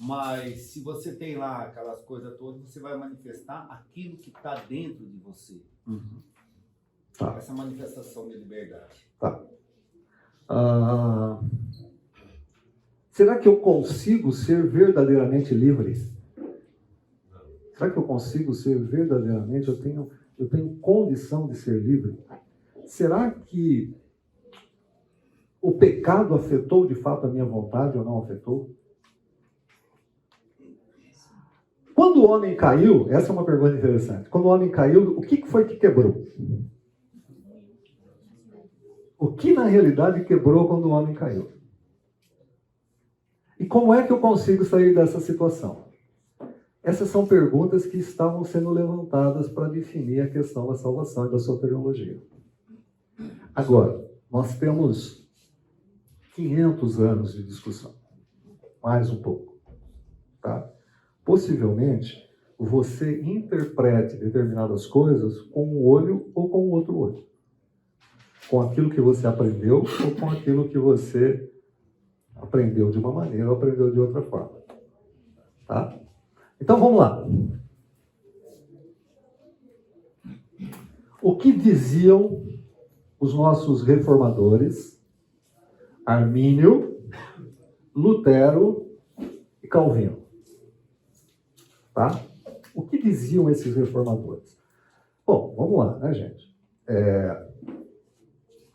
Mas se você tem lá aquelas coisas todas, você vai manifestar aquilo que está dentro de você. Uhum. Tá. Essa manifestação de liberdade. Tá. Será que eu consigo ser verdadeiramente livre? Será que eu consigo ser verdadeiramente? Eu tenho condição de ser livre? Será que o pecado afetou de fato a minha vontade ou não afetou? Quando o homem caiu, essa é uma pergunta interessante. Quando o homem caiu, o que foi que quebrou? O que na realidade quebrou quando o homem caiu? E como é que eu consigo sair dessa situação? Essas são perguntas que estavam sendo levantadas para definir a questão da salvação e da soteriologia. Agora, nós temos 500 anos de discussão. Mais um pouco. Tá? Possivelmente, você interprete determinadas coisas com um olho ou com o outro olho. Com aquilo que você aprendeu ou com aquilo que você aprendeu de uma maneira ou aprendeu de outra forma. Tá? Então, vamos lá. O que diziam os nossos reformadores, Armínio, Lutero e Calvino? Tá? O que diziam esses reformadores? Bom, vamos lá, né, gente?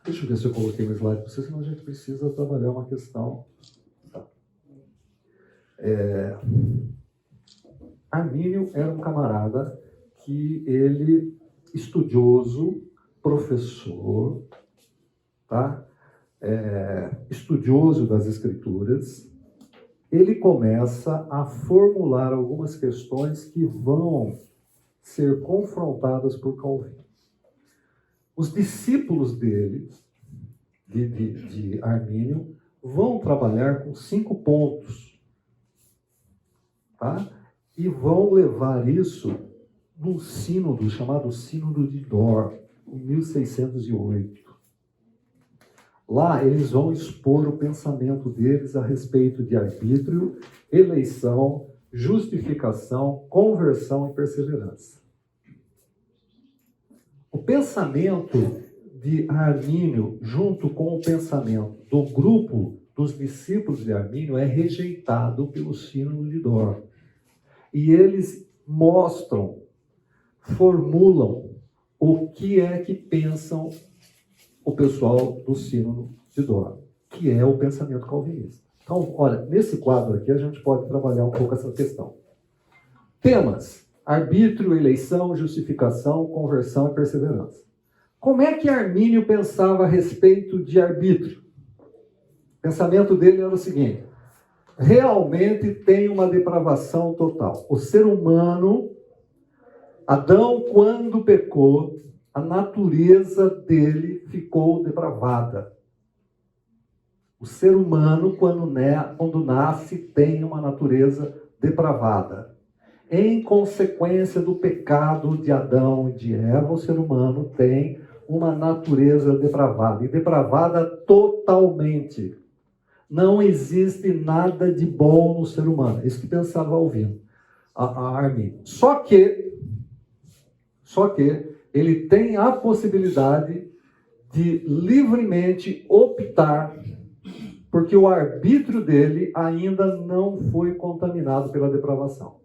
Deixa eu ver se eu coloquei um slide para você, senão a gente precisa trabalhar uma questão. Tá. Armínio era um camarada que ele, estudioso, professor, tá? Estudioso das Escrituras, ele começa a formular algumas questões que vão ser confrontadas por Calvino. Os discípulos dele, de Armínio, vão trabalhar com 5 pontos, tá? E vão levar isso num sínodo chamado Sínodo de Dort, em 1608. Lá eles vão expor o pensamento deles a respeito de arbítrio, eleição, justificação, conversão e perseverança. O pensamento de Armínio, junto com o pensamento do grupo dos discípulos de Armínio, é rejeitado pelo Sínodo de Dort. E eles mostram, formulam o que é que pensam o pessoal do Sínodo de Dort, que é o pensamento calvinista. Então, olha, nesse quadro aqui a gente pode trabalhar um pouco essa questão. Temas: arbítrio, eleição, justificação, conversão e perseverança. Como é que Armínio pensava a respeito de arbítrio? O pensamento dele era o seguinte: realmente tem uma depravação total. O ser humano, Adão, quando pecou, a natureza dele ficou depravada. O ser humano, quando nasce, tem uma natureza depravada. Em consequência do pecado de Adão e de Eva, o ser humano tem uma natureza depravada, e depravada totalmente. Não existe nada de bom no ser humano. É isso que pensava ouvindo a Armin. Só que ele tem a possibilidade de livremente optar, porque o arbítrio dele ainda não foi contaminado pela depravação.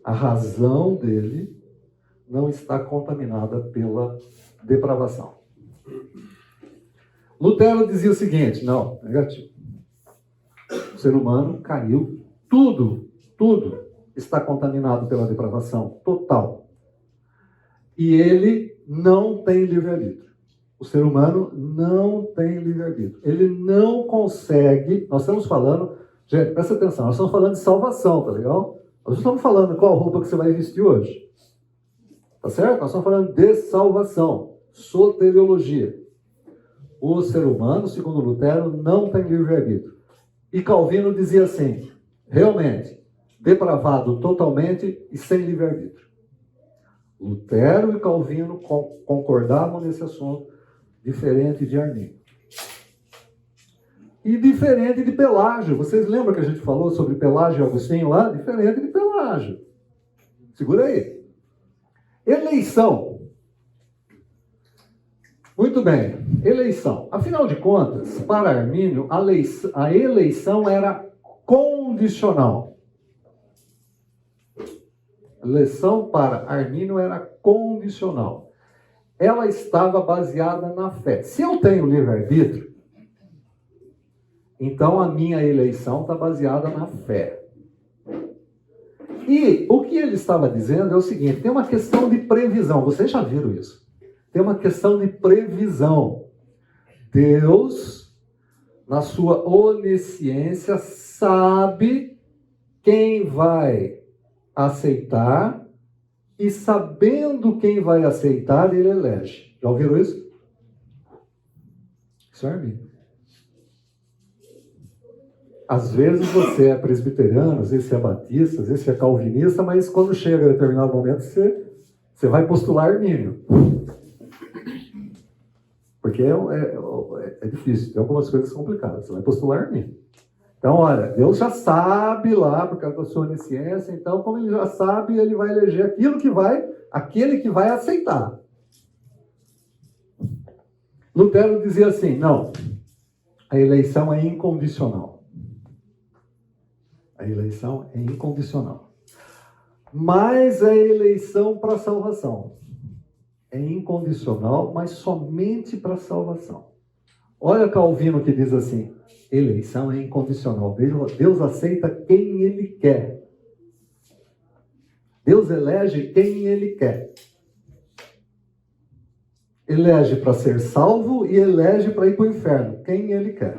A razão dele não está contaminada pela depravação. Lutero dizia o seguinte, não, negativo. O ser humano caiu, tudo está contaminado pela depravação total. E ele não tem livre-arbítrio. O ser humano não tem livre-arbítrio. Ele não consegue, nós estamos falando, gente, presta atenção, nós estamos falando de salvação, tá legal? Nós não estamos falando qual roupa que você vai vestir hoje. Tá certo? Nós estamos falando de salvação, soteriologia. O ser humano, segundo Lutero, não tem livre-arbítrio. E Calvino dizia assim, realmente, depravado totalmente e sem livre-arbítrio. Lutero e Calvino concordavam nesse assunto, diferente de Arminio. E diferente de Pelágio. Vocês lembram que a gente falou sobre Pelágio e Agostinho lá? Diferente de Pelágio. Segura aí. Eleição. Muito bem. Eleição. Afinal de contas, para Arminio, a eleição era condicional. A eleição para Arminio era condicional. Ela estava baseada na fé. Se eu tenho livre-arbítrio, então a minha eleição está baseada na fé. E o que ele estava dizendo é o seguinte, tem uma questão de previsão. Vocês já viram isso? Tem uma questão de previsão. Deus, na sua onisciência, sabe quem vai aceitar e, sabendo quem vai aceitar, ele elege. Já ouviram isso? Isso é Arminio. Às vezes você é presbiteriano, às vezes você é batista, às vezes você é calvinista, mas quando chega a determinado momento você vai postular Arminio. Porque é difícil, tem algumas coisas complicadas. Você vai postular Arminio. Então, olha, Deus já sabe lá, por causa da sua onisciência, então, como ele já sabe, ele vai eleger aquele que vai aceitar. Lutero dizia assim, não, a eleição é incondicional. A eleição é incondicional. Mas a eleição para a salvação é incondicional, mas somente para a salvação. Olha Calvino que diz assim, eleição é incondicional. Deus aceita quem Ele quer. Deus elege quem Ele quer. Elege para ser salvo e elege para ir para o inferno, quem Ele quer.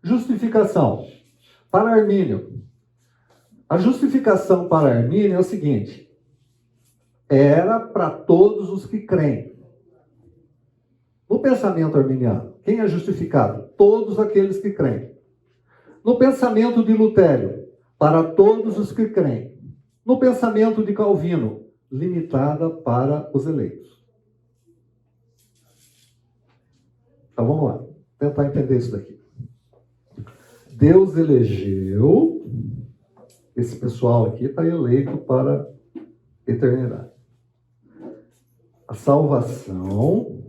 Justificação. Para Arminio. A justificação para Arminio é o seguinte, era para todos os que creem. No pensamento arminiano, quem é justificado? Todos aqueles que creem. No pensamento de Lutero, para todos os que creem. No pensamento de Calvino, limitada para os eleitos. Então vamos lá, tentar entender isso daqui. Deus elegeu, esse pessoal aqui está eleito para a eternidade. A salvação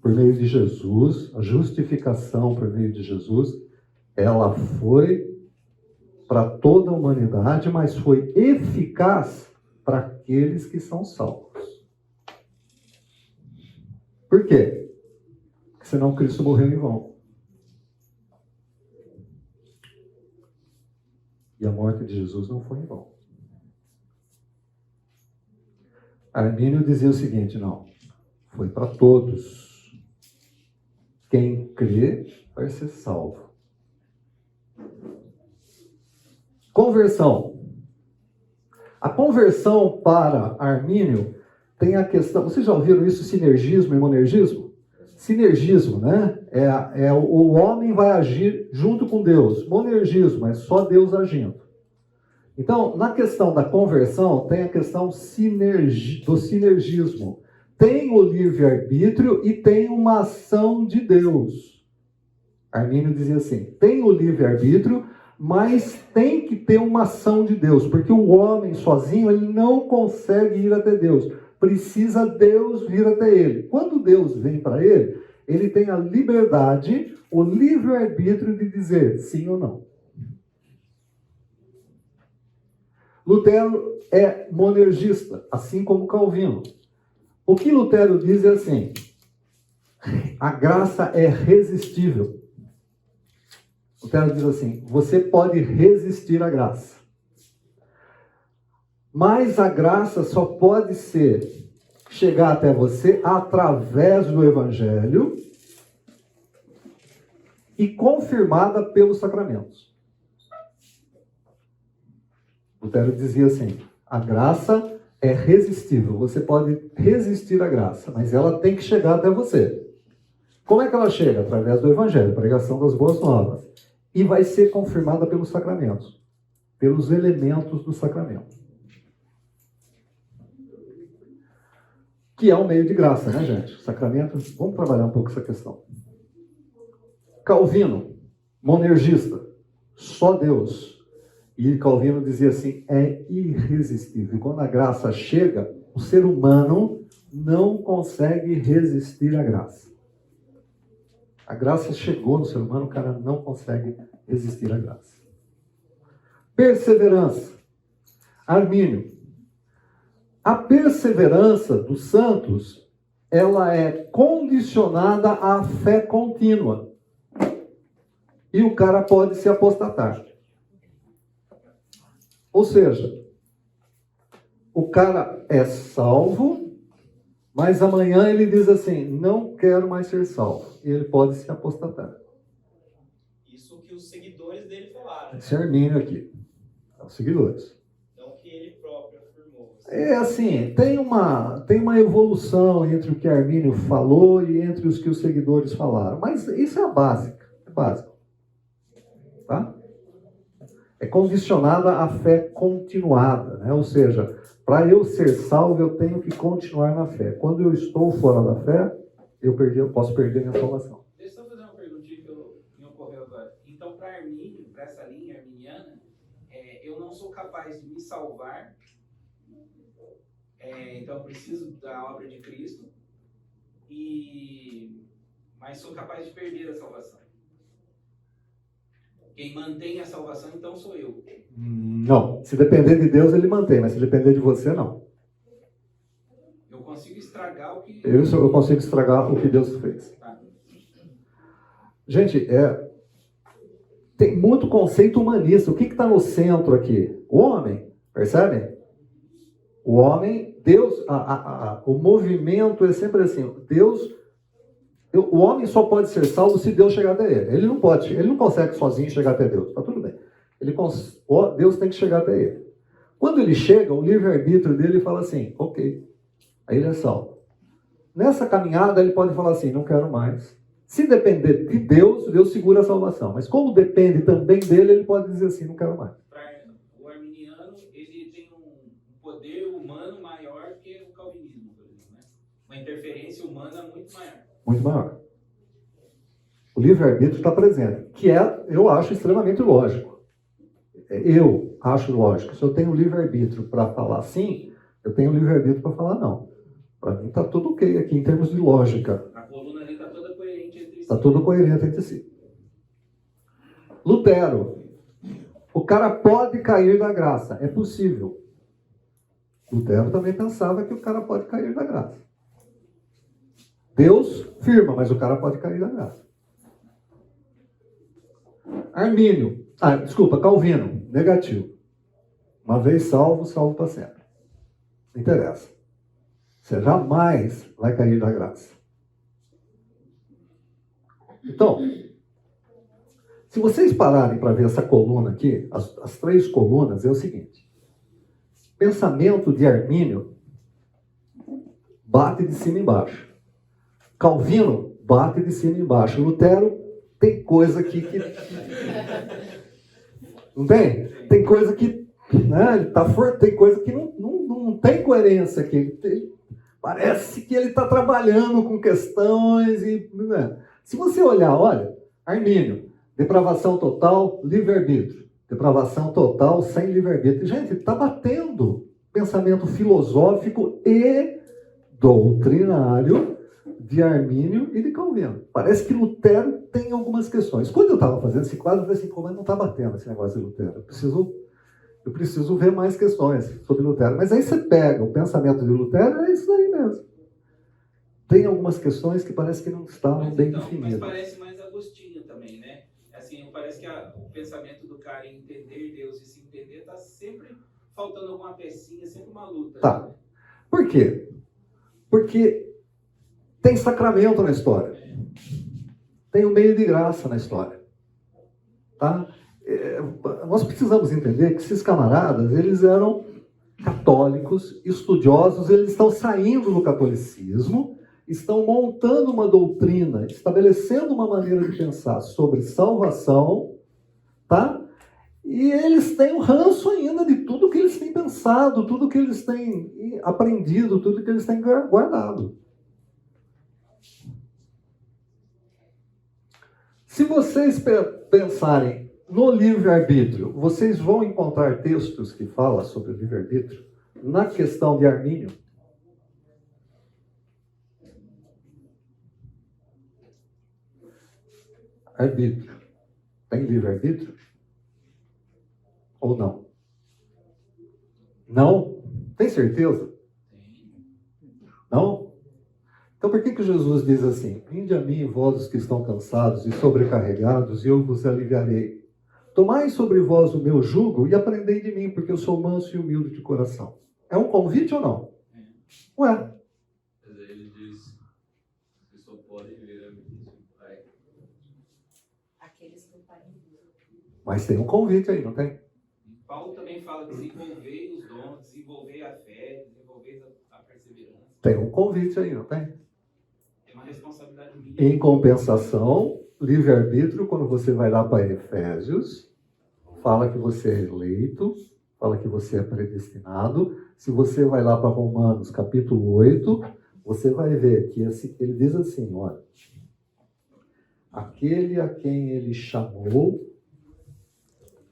por meio de Jesus, a justificação por meio de Jesus, ela foi para toda a humanidade, mas foi eficaz para aqueles que são salvos. Por quê? Porque senão Cristo morreu em vão. E a morte de Jesus não foi em vão. Arminio dizia o seguinte, não, foi para todos. Quem crê vai ser salvo. Conversão. A conversão para Arminio tem a questão, vocês já ouviram isso, sinergismo e monergismo? Sinergismo, né? O homem vai agir junto com Deus. Monergismo é só Deus agindo. Então, na questão da conversão, tem a questão do sinergismo. Tem o livre-arbítrio e tem uma ação de Deus. Armínio dizia assim, tem o livre-arbítrio, mas tem que ter uma ação de Deus, porque o homem sozinho ele não consegue ir até Deus. Precisa Deus vir até ele. Quando Deus vem para ele, ele tem a liberdade, o livre-arbítrio de dizer sim ou não. Lutero é monergista, assim como Calvino. O que Lutero diz é assim, a graça é resistível. Lutero diz assim, você pode resistir à graça. Mas a graça só pode chegar até você através do Evangelho e confirmada pelos sacramentos. Lutero dizia assim, a graça é resistível, você pode resistir à graça, mas ela tem que chegar até você. Como é que ela chega? Através do Evangelho, pregação das boas novas. E vai ser confirmada pelos sacramentos, pelos elementos do sacramento. Que é um meio de graça, né, gente? Sacramento, vamos trabalhar um pouco essa questão. Calvino, monergista, só Deus. E Calvino dizia assim, é irresistível. Quando a graça chega, o ser humano não consegue resistir à graça. A graça chegou no ser humano, o cara não consegue resistir à graça. Perseverança. Armínio. A perseverança dos santos, ela é condicionada à fé contínua. E o cara pode se apostatar. Ou seja, o cara é salvo, mas amanhã ele diz assim, não quero mais ser salvo. E ele pode se apostatar. Isso que os seguidores dele falaram. Esse Armínio aqui. Os seguidores. Não que ele próprio afirmou. É assim, tem uma evolução entre o que Armínio falou e entre os que os seguidores falaram. Mas isso é a básica. É básico. Tá? É condicionada à fé continuada, né? Ou seja, para eu ser salvo, eu tenho que continuar na fé. Quando eu estou fora da fé, eu posso perder minha salvação. Deixa eu só fazer uma perguntinha que me ocorreu agora. Então, para Armínio, para essa linha arminiana, eu não sou capaz de me salvar, então eu preciso da obra de Cristo, mas sou capaz de perder a salvação. Quem mantém a salvação, então, sou eu. Não. Se depender de Deus, ele mantém. Mas se depender de você, não. Eu consigo estragar o que... Eu consigo estragar o que Deus fez. Tá. Gente, tem muito conceito humanista. O que está no centro aqui? O homem. Percebem? O homem, Deus... o movimento é sempre assim. Deus... O homem só pode ser salvo se Deus chegar até ele. Ele não consegue sozinho chegar até Deus. Está tudo bem. Deus tem que chegar até ele. Quando ele chega, o livre-arbítrio dele fala assim, ok. Aí ele é salvo. Nessa caminhada, ele pode falar assim, não quero mais. Se depender de Deus, Deus segura a salvação. Mas como depende também dele, ele pode dizer assim, não quero mais. O arminiano, ele tem um poder humano maior que o calvinismo, por exemplo, né? Uma interferência humana muito maior. Muito maior. O livre-arbítrio está presente, que eu acho extremamente lógico. Eu acho lógico. Se eu tenho livre-arbítrio para falar sim, eu tenho livre-arbítrio para falar não. Para mim está tudo ok aqui em termos de lógica. A coluna ali está toda coerente entre si. Está tudo coerente entre si. Lutero. O cara pode cair da graça. É possível. Lutero também pensava que o cara pode cair da graça. Deus firma, mas o cara pode cair da graça. Armínio. Calvino. Negativo. Uma vez salvo, salvo para sempre. Não interessa. Você jamais vai cair da graça. Então, se vocês pararem para ver essa coluna aqui, as três colunas, é o seguinte. Pensamento de Armínio bate de cima e embaixo. Calvino bate de cima e embaixo. Lutero tem coisa aqui que... Não tem? Tem coisa que Né? Ele tá tem coisa que não tem coerência aqui. Parece que ele está trabalhando com questões e... Né? Se você olhar, olha, Armínio, depravação total, livre-arbítrio. Depravação total sem livre-arbítrio. Gente, está batendo pensamento filosófico e doutrinário de Armínio e de Calvino. Parece que Lutero tem algumas questões. Quando eu estava fazendo esse quadro, eu falei assim, como não está batendo esse negócio de Lutero? Eu preciso ver mais questões sobre Lutero. Mas aí você pega o pensamento de Lutero, é isso aí mesmo. Tem algumas questões que parece que não estavam bem definidas. Mas parece mais Agostinho também, né? Assim, parece que o pensamento do cara em entender Deus e se entender está sempre faltando alguma pecinha, sempre uma luta. Tá. Por quê? Porque tem sacramento na história. Tem um meio de graça na história. Tá? Nós precisamos entender que esses camaradas, eles eram católicos, estudiosos, eles estão saindo do catolicismo, estão montando uma doutrina, estabelecendo uma maneira de pensar sobre salvação, tá? E eles têm o ranço ainda de tudo que eles têm pensado, tudo que eles têm aprendido, tudo que eles têm guardado. Se vocês pensarem no livre-arbítrio, vocês vão encontrar textos que falam sobre o livre-arbítrio na questão de Armínio. Arbítrio. Tem livre-arbítrio? Ou não? Não? Tem certeza? Não? Então por que Jesus diz assim? Vinde a mim, vós os que estão cansados e sobrecarregados, e eu vos aliviarei. Tomai sobre vós o meu jugo e aprendei de mim, porque eu sou manso e humilde de coração. É um convite ou não? Ué. Ele diz que só pode ver a mim. Aqueles que o Pai enviou. Mas tem um convite aí, não tem? Paulo também fala desenvolver os dons, desenvolver a fé, desenvolver a perseverança. Tem um convite aí, não tem? É uma responsabilidade minha. Em compensação, livre-arbítrio, quando você vai lá para Efésios, fala que você é eleito, fala que você é predestinado. Se você vai lá para Romanos, capítulo 8, você vai ver que ele diz assim, olha, aquele a quem ele chamou,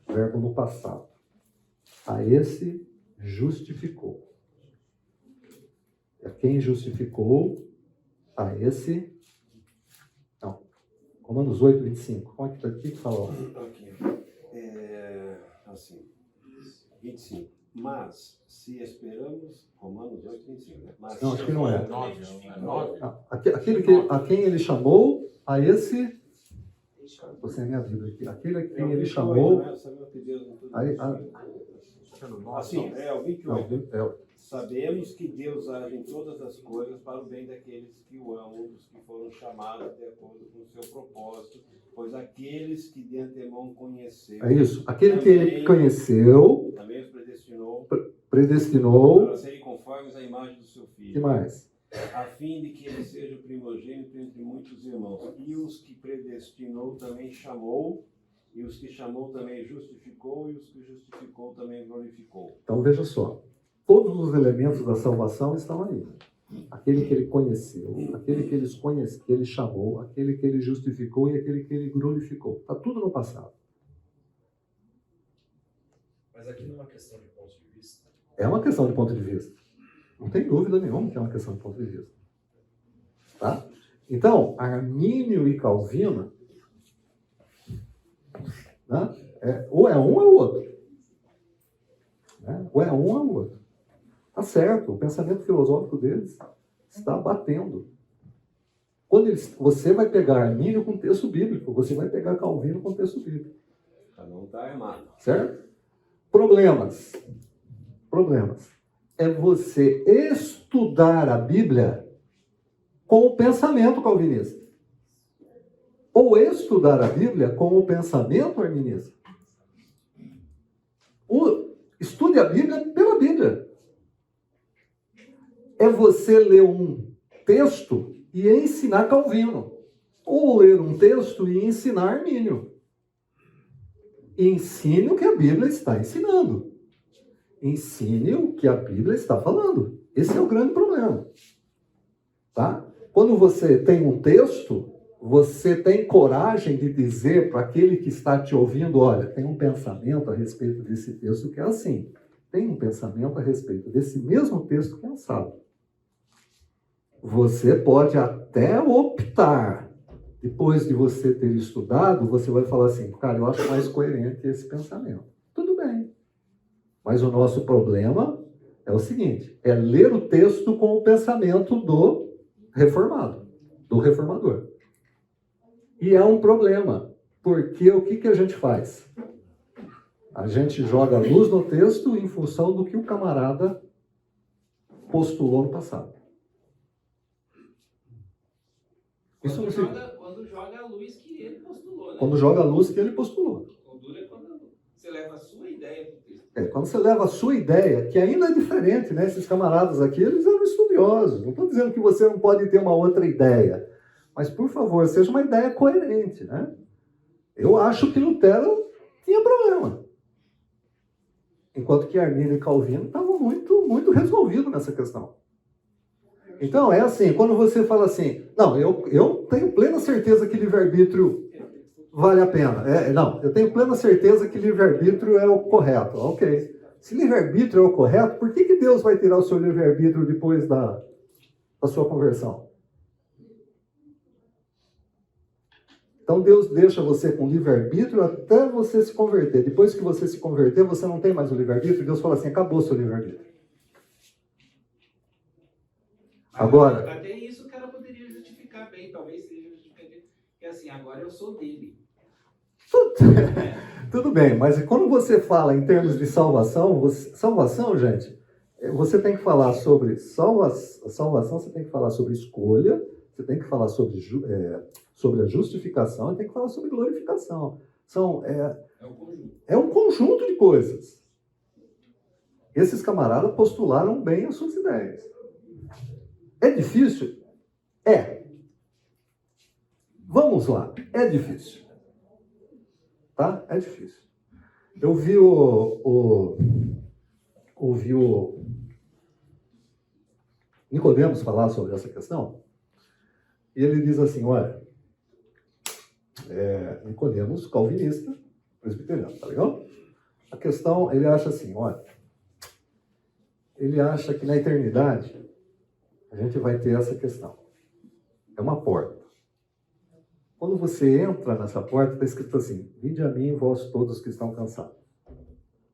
verbo no passado, a esse justificou. A quem justificou, a esse... Não. Romanos 8, 25. Como é que está aqui? Fala. Aqui. Assim. 25. Mas, se esperamos... Romanos 8, 25, né? Mas, Não, acho que não é. 9. A quem ele chamou, a esse... Você é minha vida aqui. Aquele a quem ele chamou... Assim, é o 28. Não, Sabemos que Deus age em todas as coisas para o bem daqueles que o amam, dos que foram chamados de acordo com o seu propósito, pois aqueles que de antemão conheceu... é isso. Aquele que ele conheceu... Também os predestinou... para serem conformes à imagem do seu Filho. O que mais? A fim de que ele seja o primogênito entre muitos irmãos. E os que predestinou também chamou, e os que chamou também justificou, e os que justificou também glorificou. Então veja só. Todos os elementos da salvação estão aí. Aquele que ele conheceu, aquele que ele chamou, aquele que ele justificou e aquele que ele glorificou. Está tudo no passado. Mas aqui não é uma questão de ponto de vista. É uma questão de ponto de vista. Não tem dúvida nenhuma que é uma questão de ponto de vista. Tá? Então, Armínio e Calvino, né, ou é um ou é o outro. Né? Ou é um ou é o outro. Tá certo, o pensamento filosófico deles está batendo. Quando você vai pegar Armínio com texto bíblico, você vai pegar Calvino com texto bíblico. Cada um está armado. Certo? Problemas. É você estudar a Bíblia com o pensamento calvinista. Ou estudar a Bíblia com o pensamento arminista. Estude a Bíblia pela Bíblia. É você ler um texto e ensinar Calvino. Ou ler um texto e ensinar Armínio. Ensine o que a Bíblia está ensinando. ensine o que a Bíblia está falando. Esse é o grande problema. Tá? Quando você tem um texto, você tem coragem de dizer para aquele que está te ouvindo, olha, tem um pensamento a respeito desse texto que é assim. Tem um pensamento a respeito desse mesmo texto que é assado. Você pode até optar, depois de você ter estudado, você vai falar assim, cara, eu acho mais coerente esse pensamento. Tudo bem. Mas o nosso problema é o seguinte, é ler o texto com o pensamento do reformado, do reformador. E é um problema, porque o que a gente faz? A gente joga luz no texto em função do que o camarada postulou no passado. Isso não Quando joga a luz que ele postulou, né? Quando joga a luz que ele postulou. O duro é quando você leva a sua ideia para o texto. Quando você leva a sua ideia, que ainda é diferente, né? Esses camaradas aqui, eles eram estudiosos. Não estou dizendo que você não pode ter uma outra ideia. Mas, por favor, seja uma ideia coerente, né? Eu acho que Lutero tinha problema. Enquanto que Arminio e Calvino estavam muito resolvidos nessa questão. Então, é assim, quando você fala assim, não, eu tenho plena certeza que livre-arbítrio vale a pena. Não, eu tenho plena certeza que livre-arbítrio é o correto. Ok. Se livre-arbítrio é o correto, por que Deus vai tirar o seu livre-arbítrio depois da sua conversão? Então Deus deixa você com livre-arbítrio até você se converter. Depois que você se converter, você não tem mais o livre-arbítrio. Deus fala assim, acabou o seu livre-arbítrio. Agora... Até isso o cara poderia justificar bem, talvez seja justificativo. Porque assim, agora eu sou dele. Tudo bem, mas quando você fala em termos de salvação, salvação, gente, você tem que falar sobre salvação, você tem que falar sobre escolha, você tem que falar sobre a justificação e tem que falar sobre glorificação. É um conjunto de coisas. Esses camaradas postularam bem as suas ideias. É difícil? É. Vamos lá. É difícil. Tá? É difícil. Eu vi ouvi o Nicodemos falar sobre essa questão. E ele diz assim, olha, Nicodemos, calvinista, presbiteriano, tá legal? A questão, ele acha assim, olha, ele acha que na eternidade a gente vai ter essa questão. É uma porta. Quando você entra nessa porta, está escrito assim, vinde a mim, vós todos que estão cansados.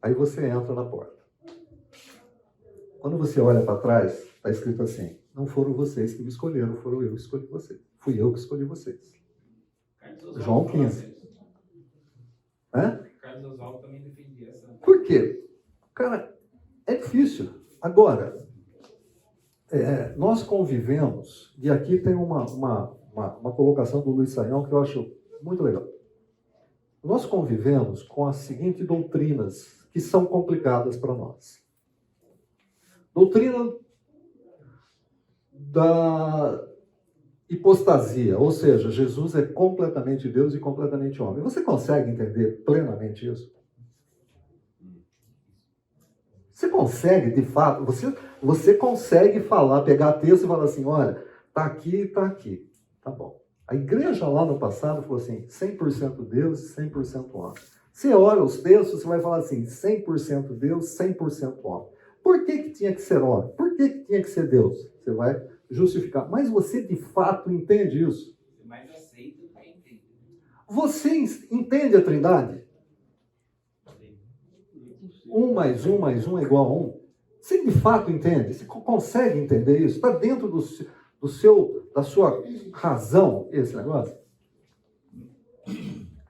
Aí você entra na porta. Quando você olha para trás, está escrito assim, não foram vocês que me escolheram, foram eu que escolhi vocês. Fui eu que escolhi vocês. João 15. Carlos Oswaldo também defendia essa. Por quê? Cara, é difícil. Agora, nós convivemos, e aqui tem uma colocação do Luiz Saião que eu acho muito legal. Nós convivemos com as seguintes doutrinas que são complicadas para nós. Doutrina da hipostasia, ou seja, Jesus é completamente Deus e completamente homem. Você consegue entender plenamente isso? Você consegue, de fato, você consegue falar, pegar texto e falar assim, olha, tá aqui, tá bom. A igreja lá no passado falou assim, 100% Deus e 100% homem. Você olha os textos, você vai falar assim, 100% Deus, 100% homem. Por que tinha que ser homem? Por que tinha que ser Deus? Você vai justificar. Mas você de fato entende isso? Você mais aceita do que entende. Você entende a Trindade? 1 mais 1 mais 1 é igual a 1. Você de fato entende? Você consegue entender isso? Está dentro da sua razão esse negócio?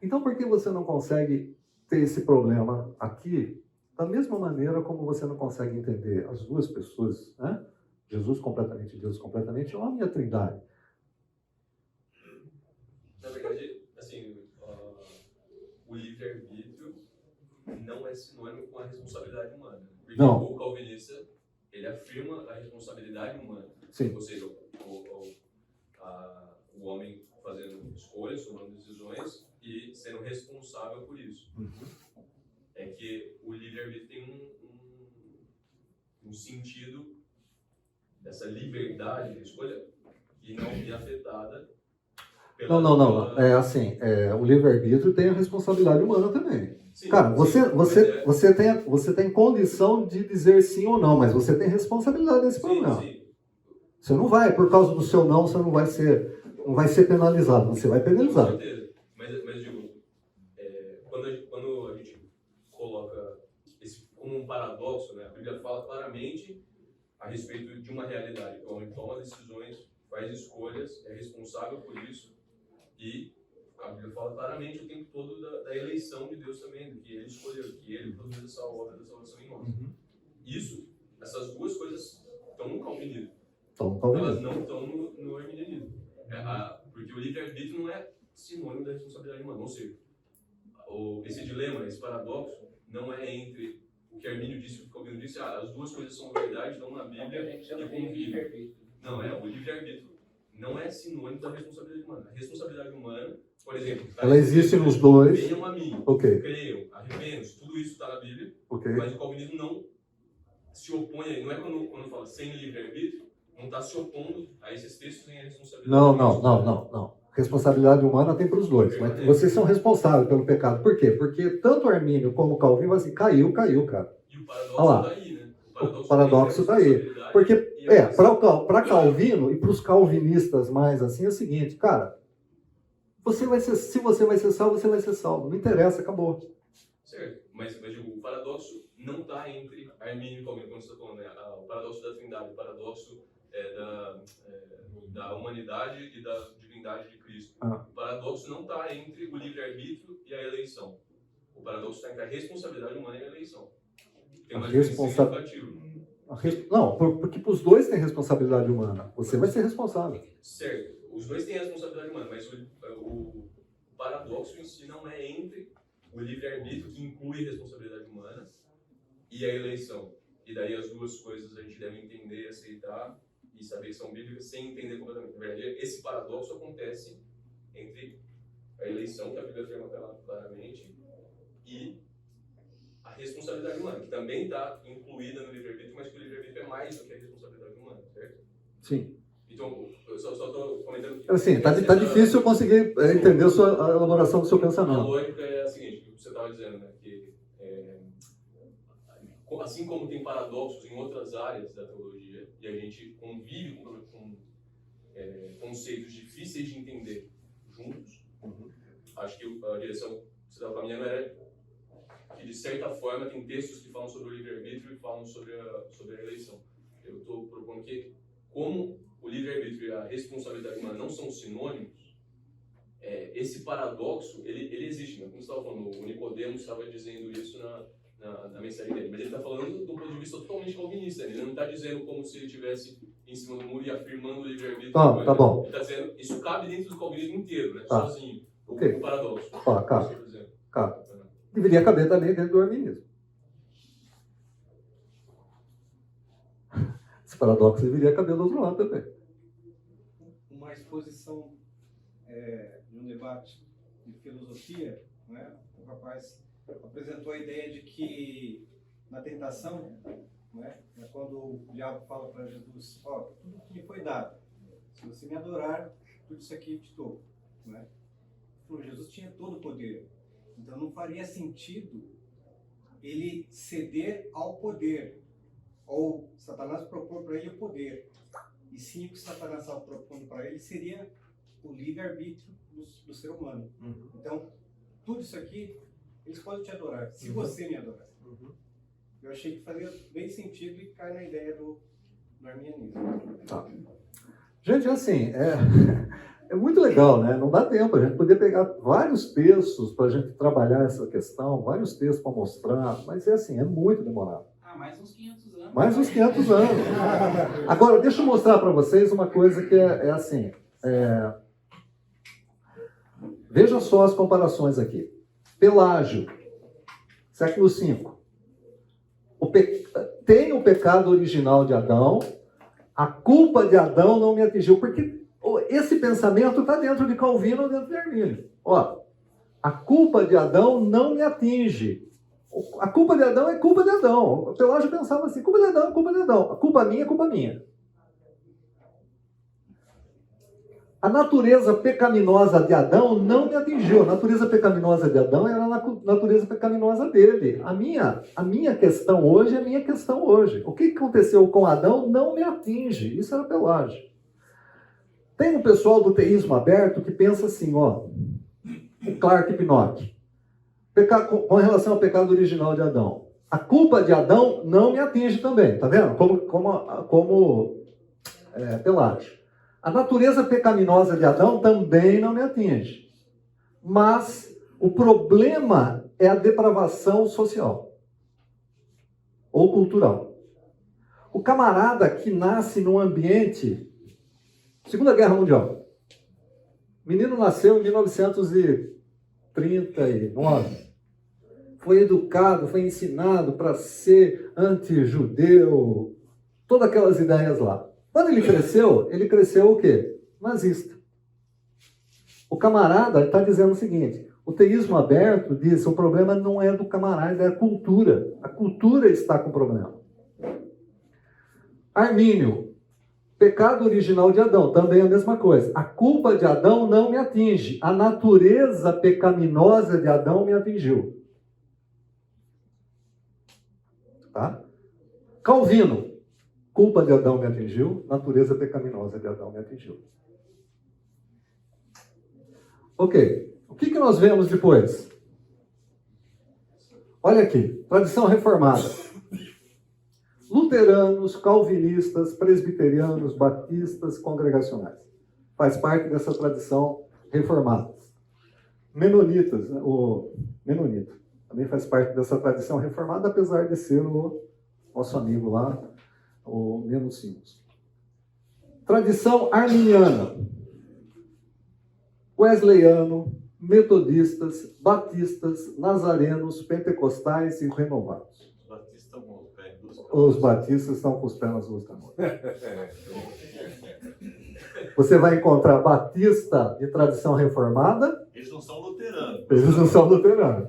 Então por que você não consegue ter esse problema aqui? Da mesma maneira como você não consegue entender as duas pessoas, né? Jesus completamente Deus, completamente homem e a Trindade. Na verdade, assim, o livre-arbítrio não é sinônimo com a responsabilidade humana. Porque Não. o calvinista, ele afirma a responsabilidade humana. Sim. Ou seja, o homem fazendo escolhas, tomando decisões e sendo responsável por isso. É que o livre-arbítrio tem um sentido dessa liberdade de escolha e não é afetada pela... Não. É assim, o livre-arbítrio tem a responsabilidade humana também. Sim, Cara, sim, você tem condição de dizer sim ou não, mas você tem responsabilidade nesse problema. sim. Você não vai, por causa do seu não, você não vai ser penalizado, você vai penalizar. Com certeza. Mas digo, quando a gente coloca esse como um paradoxo, né, a Bíblia fala claramente a respeito de uma realidade. Então, ele toma decisões, faz escolhas, é responsável por isso, e a Bíblia fala claramente o tempo todo da eleição de Deus também, do que ele escolheu, que ele produziu essa obra da salvação em nós. Essas duas coisas estão no calvinismo. Elas não estão no arminianismo. Porque o livre-arbítrio não é sinônimo da responsabilidade humana. Ou seja, esse dilema, esse paradoxo, não é entre o que Armínio disse e o que Calvino disse. As duas coisas são verdade, estão na Bíblia e convivem. Não, o livre-arbítrio não é sinônimo da responsabilidade humana. A responsabilidade humana, por exemplo... Ela existe nos dois. Venham a mim, Ok. creiam, arrependam-se, tudo isso está na Bíblia, Ok. mas o calvinismo não se opõe, não é quando fala sem livre-arbítrio, não está se opondo a esses textos nem a responsabilidade. Não. Responsabilidade humana tem para os dois, mas vocês são responsáveis pelo pecado. Por quê? Porque tanto Armínio como Calvino vão assim, caiu, cara. E o paradoxo está aí, né? O paradoxo está aí. Porque, para Calvino e para os calvinistas mais assim, é o seguinte, cara, se você vai ser salvo, você vai ser salvo. Não interessa, acabou. Certo, mas digo, o paradoxo não está entre Armínio e Calvino, como você está falando, né? O paradoxo da Trindade, o paradoxo da humanidade e da divindade de Cristo. O paradoxo não está entre o livre-arbítrio e a eleição. O paradoxo está entre a responsabilidade humana e a eleição. Tem uma diferença significativa. Não, porque para os dois tem responsabilidade humana. Você vai ser responsável. Certo, os dois têm responsabilidade humana, mas o paradoxo em si não é entre o livre-arbítrio, que inclui responsabilidade humana, e a eleição. E daí as duas coisas a gente deve entender, aceitar e saber que são bíblicas sem entender completamente. Na verdade, esse paradoxo acontece entre a eleição, que a Bíblia afirma claramente, e a responsabilidade humana, que também está incluída no livre-arbítrio, mas que o livre-arbítrio é mais do que a responsabilidade humana, certo? Sim. Então, eu só estou comentando que... Assim, tá difícil eu conseguir entender a elaboração do seu pensamento. A lógica é a seguinte, o que você estava dizendo, né? Que assim como tem paradoxos em outras áreas da teologia, e a gente convive com conceitos difíceis de entender juntos, acho que a direção que você estava caminhando era que, de certa forma, tem textos que falam sobre o livre-arbítrio e falam sobre a eleição. Eu estou propondo que, como o livre-arbítrio e a responsabilidade humana não são sinônimos, esse paradoxo, ele existe, né? Como você estava falando, o Nicodemos estava dizendo isso na mensagem dele, mas ele está falando do ponto de vista totalmente calvinista, ele não está dizendo como se ele estivesse em cima do muro e afirmando o livre-arbítrio. Tá bom. Ele está dizendo, isso cabe dentro do calvinismo inteiro, né? Tá. Sozinho, Ok. o paradoxo. Cabe. Deveria caber também dentro do arminismo. Esse paradoxo deveria caber do outro lado também. Uma exposição de um debate de filosofia, né? O rapaz apresentou a ideia de que na tentação, né, é quando o diabo fala para Jesus, tudo que lhe foi dado, se você me adorar, tudo isso aqui te dou, né? Jesus tinha todo o poder, então não faria sentido ele ceder ao poder, ou Satanás propor para ele o poder, e sim o que Satanás estava propondo para ele seria o livre-arbítrio do ser humano. Então, tudo isso aqui eles podem te adorar, se você me adorar. Eu achei que fazia bem sentido e cai na ideia do arminianismo. Tá. Gente, assim, é muito legal, né? Não dá tempo. A gente podia pegar vários textos para a gente trabalhar essa questão, vários textos para mostrar, mas é muito demorado. Mais uns 500 anos. Mais uns 500 anos. Agora, deixa eu mostrar para vocês uma coisa que assim. Veja só as comparações aqui. Pelágio, século V. Tem o pecado original de Adão, a culpa de Adão não me atingiu, porque esse pensamento está dentro de Calvino ou dentro de Armínio. A culpa de Adão não me atinge. A culpa de Adão é culpa de Adão. O Pelágio pensava assim, culpa de Adão é culpa de Adão. A culpa minha é culpa minha. A natureza pecaminosa de Adão não me atingiu. A natureza pecaminosa de Adão era a natureza pecaminosa dele. A minha questão hoje é a minha questão hoje. O que aconteceu com Adão não me atinge. Isso era Pelágio. Tem um pessoal do teísmo aberto que pensa assim, ó, o Clark Pinocchio, com relação ao pecado original de Adão. A culpa de Adão não me atinge também, tá vendo? Como Pelágio. A natureza pecaminosa de Adão também não me atinge. Mas o problema é a depravação social ou cultural. O camarada que nasce num ambiente... Segunda Guerra Mundial. O menino nasceu em 1939. Foi educado, foi ensinado para ser anti-judeu. Todas aquelas ideias lá. Quando ele cresceu o quê? Nazista. O camarada está dizendo o seguinte, o teísmo aberto diz, o problema não é do camarada, é a cultura. A cultura está com problema. Armínio, pecado original de Adão, também é a mesma coisa. A culpa de Adão não me atinge, a natureza pecaminosa de Adão me atingiu. Tá? Calvino, culpa de Adão me atingiu, natureza pecaminosa de Adão me atingiu. Ok. O que nós vemos depois? Olha aqui. Tradição reformada. Luteranos, calvinistas, presbiterianos, batistas, congregacionais. Faz parte dessa tradição reformada. Menonitas, né? O menonita também faz parte dessa tradição reformada, apesar de ser o nosso amigo lá, o menos simples. Tradição arminiana. Wesleyano, metodistas, batistas, nazarenos, pentecostais e renovados. Os batistas estão com os pés nas ruas da noite. Você vai encontrar batista de tradição reformada. Eles não são luteranos. Eles não são luteranos.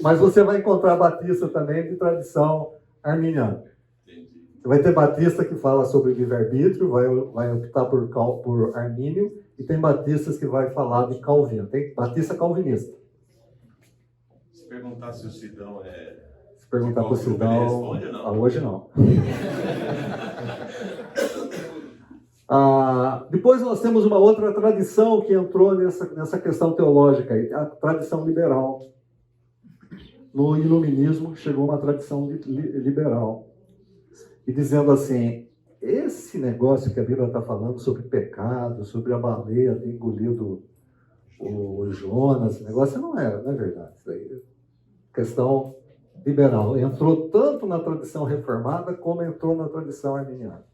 Mas você vai encontrar batista também de tradição arminiana. Você vai ter batista que fala sobre livre-arbítrio, vai optar por Armínio, e tem batistas que vai falar de Calvino. Tem batista calvinista. Se perguntar se o Sidão é... Se perguntar para o Sidão... hoje não. Depois nós temos uma outra tradição que entrou nessa questão teológica, a tradição liberal. No iluminismo chegou uma tradição liberal. E dizendo assim, esse negócio que a Bíblia está falando sobre pecado, sobre a baleia ter engolido o Jonas, esse negócio não é verdade. Isso aí é questão liberal. Entrou tanto na tradição reformada como entrou na tradição arminiana.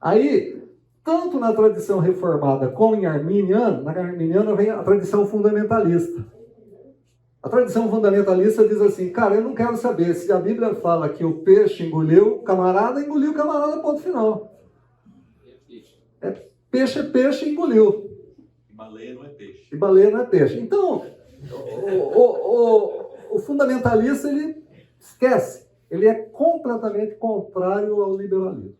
Aí, tanto na tradição reformada como na arminiana vem a tradição fundamentalista. A tradição fundamentalista diz assim, cara, eu não quero saber se a Bíblia fala que o peixe engoliu o camarada, ponto final. Peixe é peixe, engoliu. E baleia não é peixe. E baleia não é peixe. Então, o fundamentalista, ele esquece. Ele é completamente contrário ao liberalismo.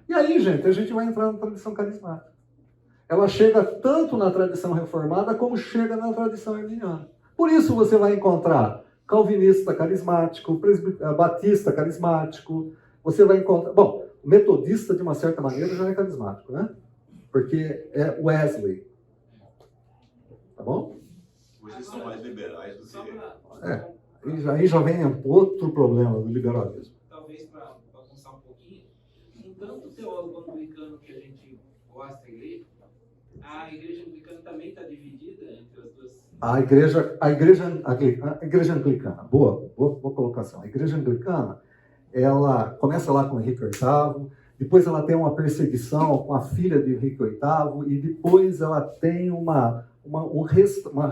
E aí, gente, a gente vai entrar na tradição carismática. Ela chega tanto na tradição reformada como chega na tradição arminiana. Por isso você vai encontrar calvinista carismático, batista carismático, você vai encontrar... Bom, metodista, de uma certa maneira, já é carismático, né? Porque é Wesley. Tá bom? Vocês são mais liberais do que... Aí já vem outro problema do liberalismo. Talvez para avançar um pouquinho, com tanto teólogo anglicano que a gente gosta da igreja, a igreja anglicana também está dividida entre as duas. A igreja anglicana, boa colocação. A igreja anglicana, ela começa lá com Henrique VIII, depois ela tem uma perseguição com a filha de Henrique VIII, e depois ela tem uma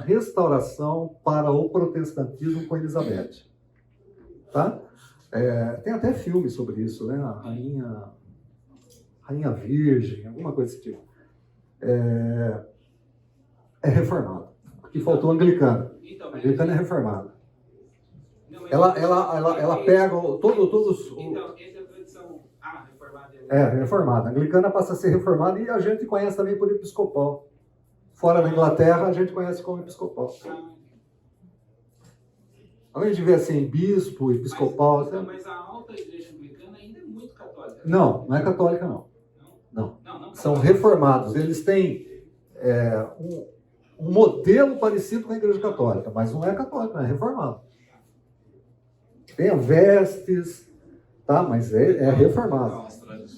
restauração para o protestantismo com Elizabeth. Tá? Tem até filme sobre isso, né? A Rainha Virgem, alguma coisa desse tipo. É reformado. Aqui faltou anglicano. Então, A mas anglicana é reformada. não, mas- Ela pega todos. Então, entre a tradição reformada e É, reformada. A anglicana passa a ser reformada e a gente conhece também por episcopal. Fora da Inglaterra, a gente conhece como episcopal. Além de ver assim, bispo, episcopal. Mas a alta igreja anglicana ainda é muito católica. Não, não é católica, não. Não. Não São católica. reformados. Eles têm um modelo parecido com a igreja católica, mas não é católica, é reformado. Tem vestes, tá? Mas é reformado.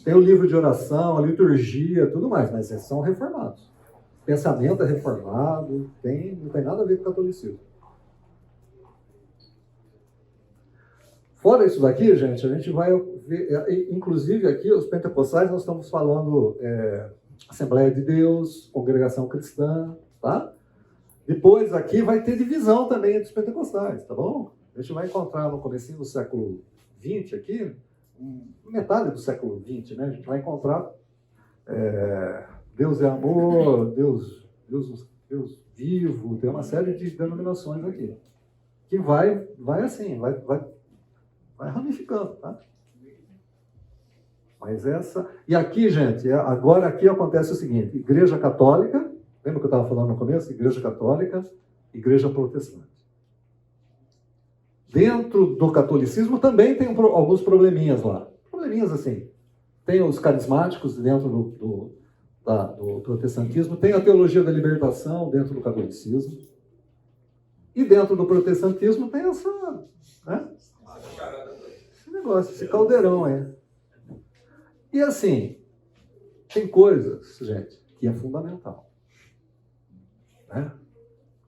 Tem o livro de oração, a liturgia, tudo mais, mas são reformados. O pensamento é reformado, não tem nada a ver com o catolicismo. Fora isso daqui, gente, a gente vai ver, inclusive aqui, os pentecostais, nós estamos falando Assembleia de Deus, Congregação Cristã, tá? Depois aqui vai ter divisão também entre os pentecostais, tá bom? A gente vai encontrar no comecinho do século XX aqui, metade do século XX, né? A gente vai encontrar Deus é amor, Deus vivo, tem uma série de denominações aqui. Que vai assim, vai ramificando, tá? Mas E aqui, gente, agora aqui acontece o seguinte: Igreja Católica, lembra que eu estava falando no começo? Igreja Católica, Igreja Protestante. Dentro do catolicismo também tem alguns probleminhas lá. Probleminhas assim. Tem os carismáticos dentro do protestantismo, tem a teologia da libertação dentro do catolicismo. E dentro do protestantismo tem essa, né? Esse negócio, esse caldeirão aí. E assim, tem coisas, gente, que é fundamental. Né?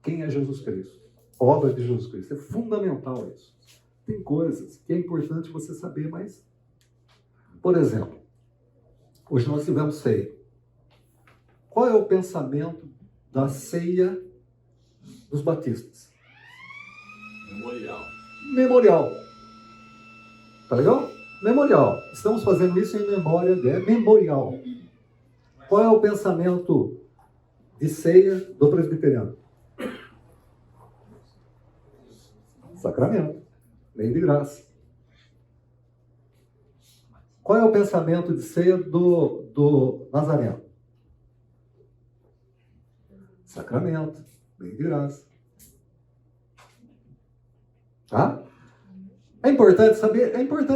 Quem é Jesus Cristo? Obra de Jesus Cristo. É fundamental isso. Tem coisas que é importante você saber, mas... Por exemplo, hoje nós tivemos ceia. Qual é o pensamento da ceia dos batistas? Memorial. Tá legal? Memorial. Estamos fazendo isso em memória de memorial. Qual é o pensamento de ceia do presbiteriano? Sacramento. Lei de graça. Qual é o pensamento de ceia do nazareno? Sacramento. Lei de graça. Tá? É importante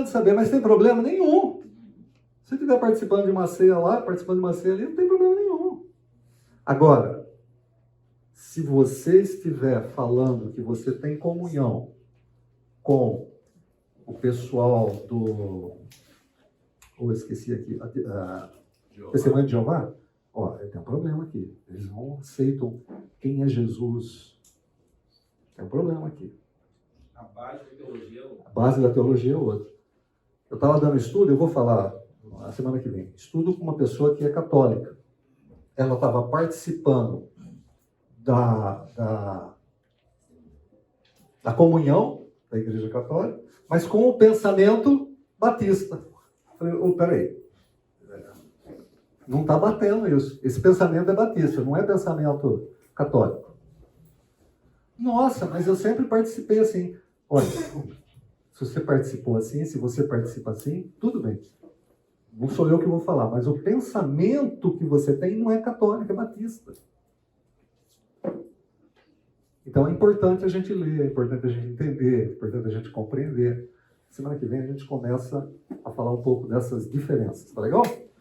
saber, mas tem problema nenhum. Se você estiver participando de uma ceia lá, participando de uma ceia ali, não tem problema nenhum. Agora, se você estiver falando que você tem comunhão com o pessoal esqueci aqui, Testemunho de Jeová, tem um problema aqui. Eles não aceitam quem é Jesus. Tem um problema aqui. A base da teologia é outra. A base da teologia é outra. Eu estava dando estudo, eu vou falar na semana que vem. Estudo com uma pessoa que é católica. Ela estava participando da comunhão da Igreja Católica, mas com o pensamento batista. Eu falei, peraí, não está batendo isso. Esse pensamento é batista, não é pensamento católico. Nossa, mas eu sempre participei assim. Olha, se você participou assim, se você participa assim, tudo bem. Não sou eu que vou falar, mas o pensamento que você tem não é católico, é batista. Então é importante a gente ler, é importante a gente entender, é importante a gente compreender. Semana que vem a gente começa a falar um pouco dessas diferenças, tá legal?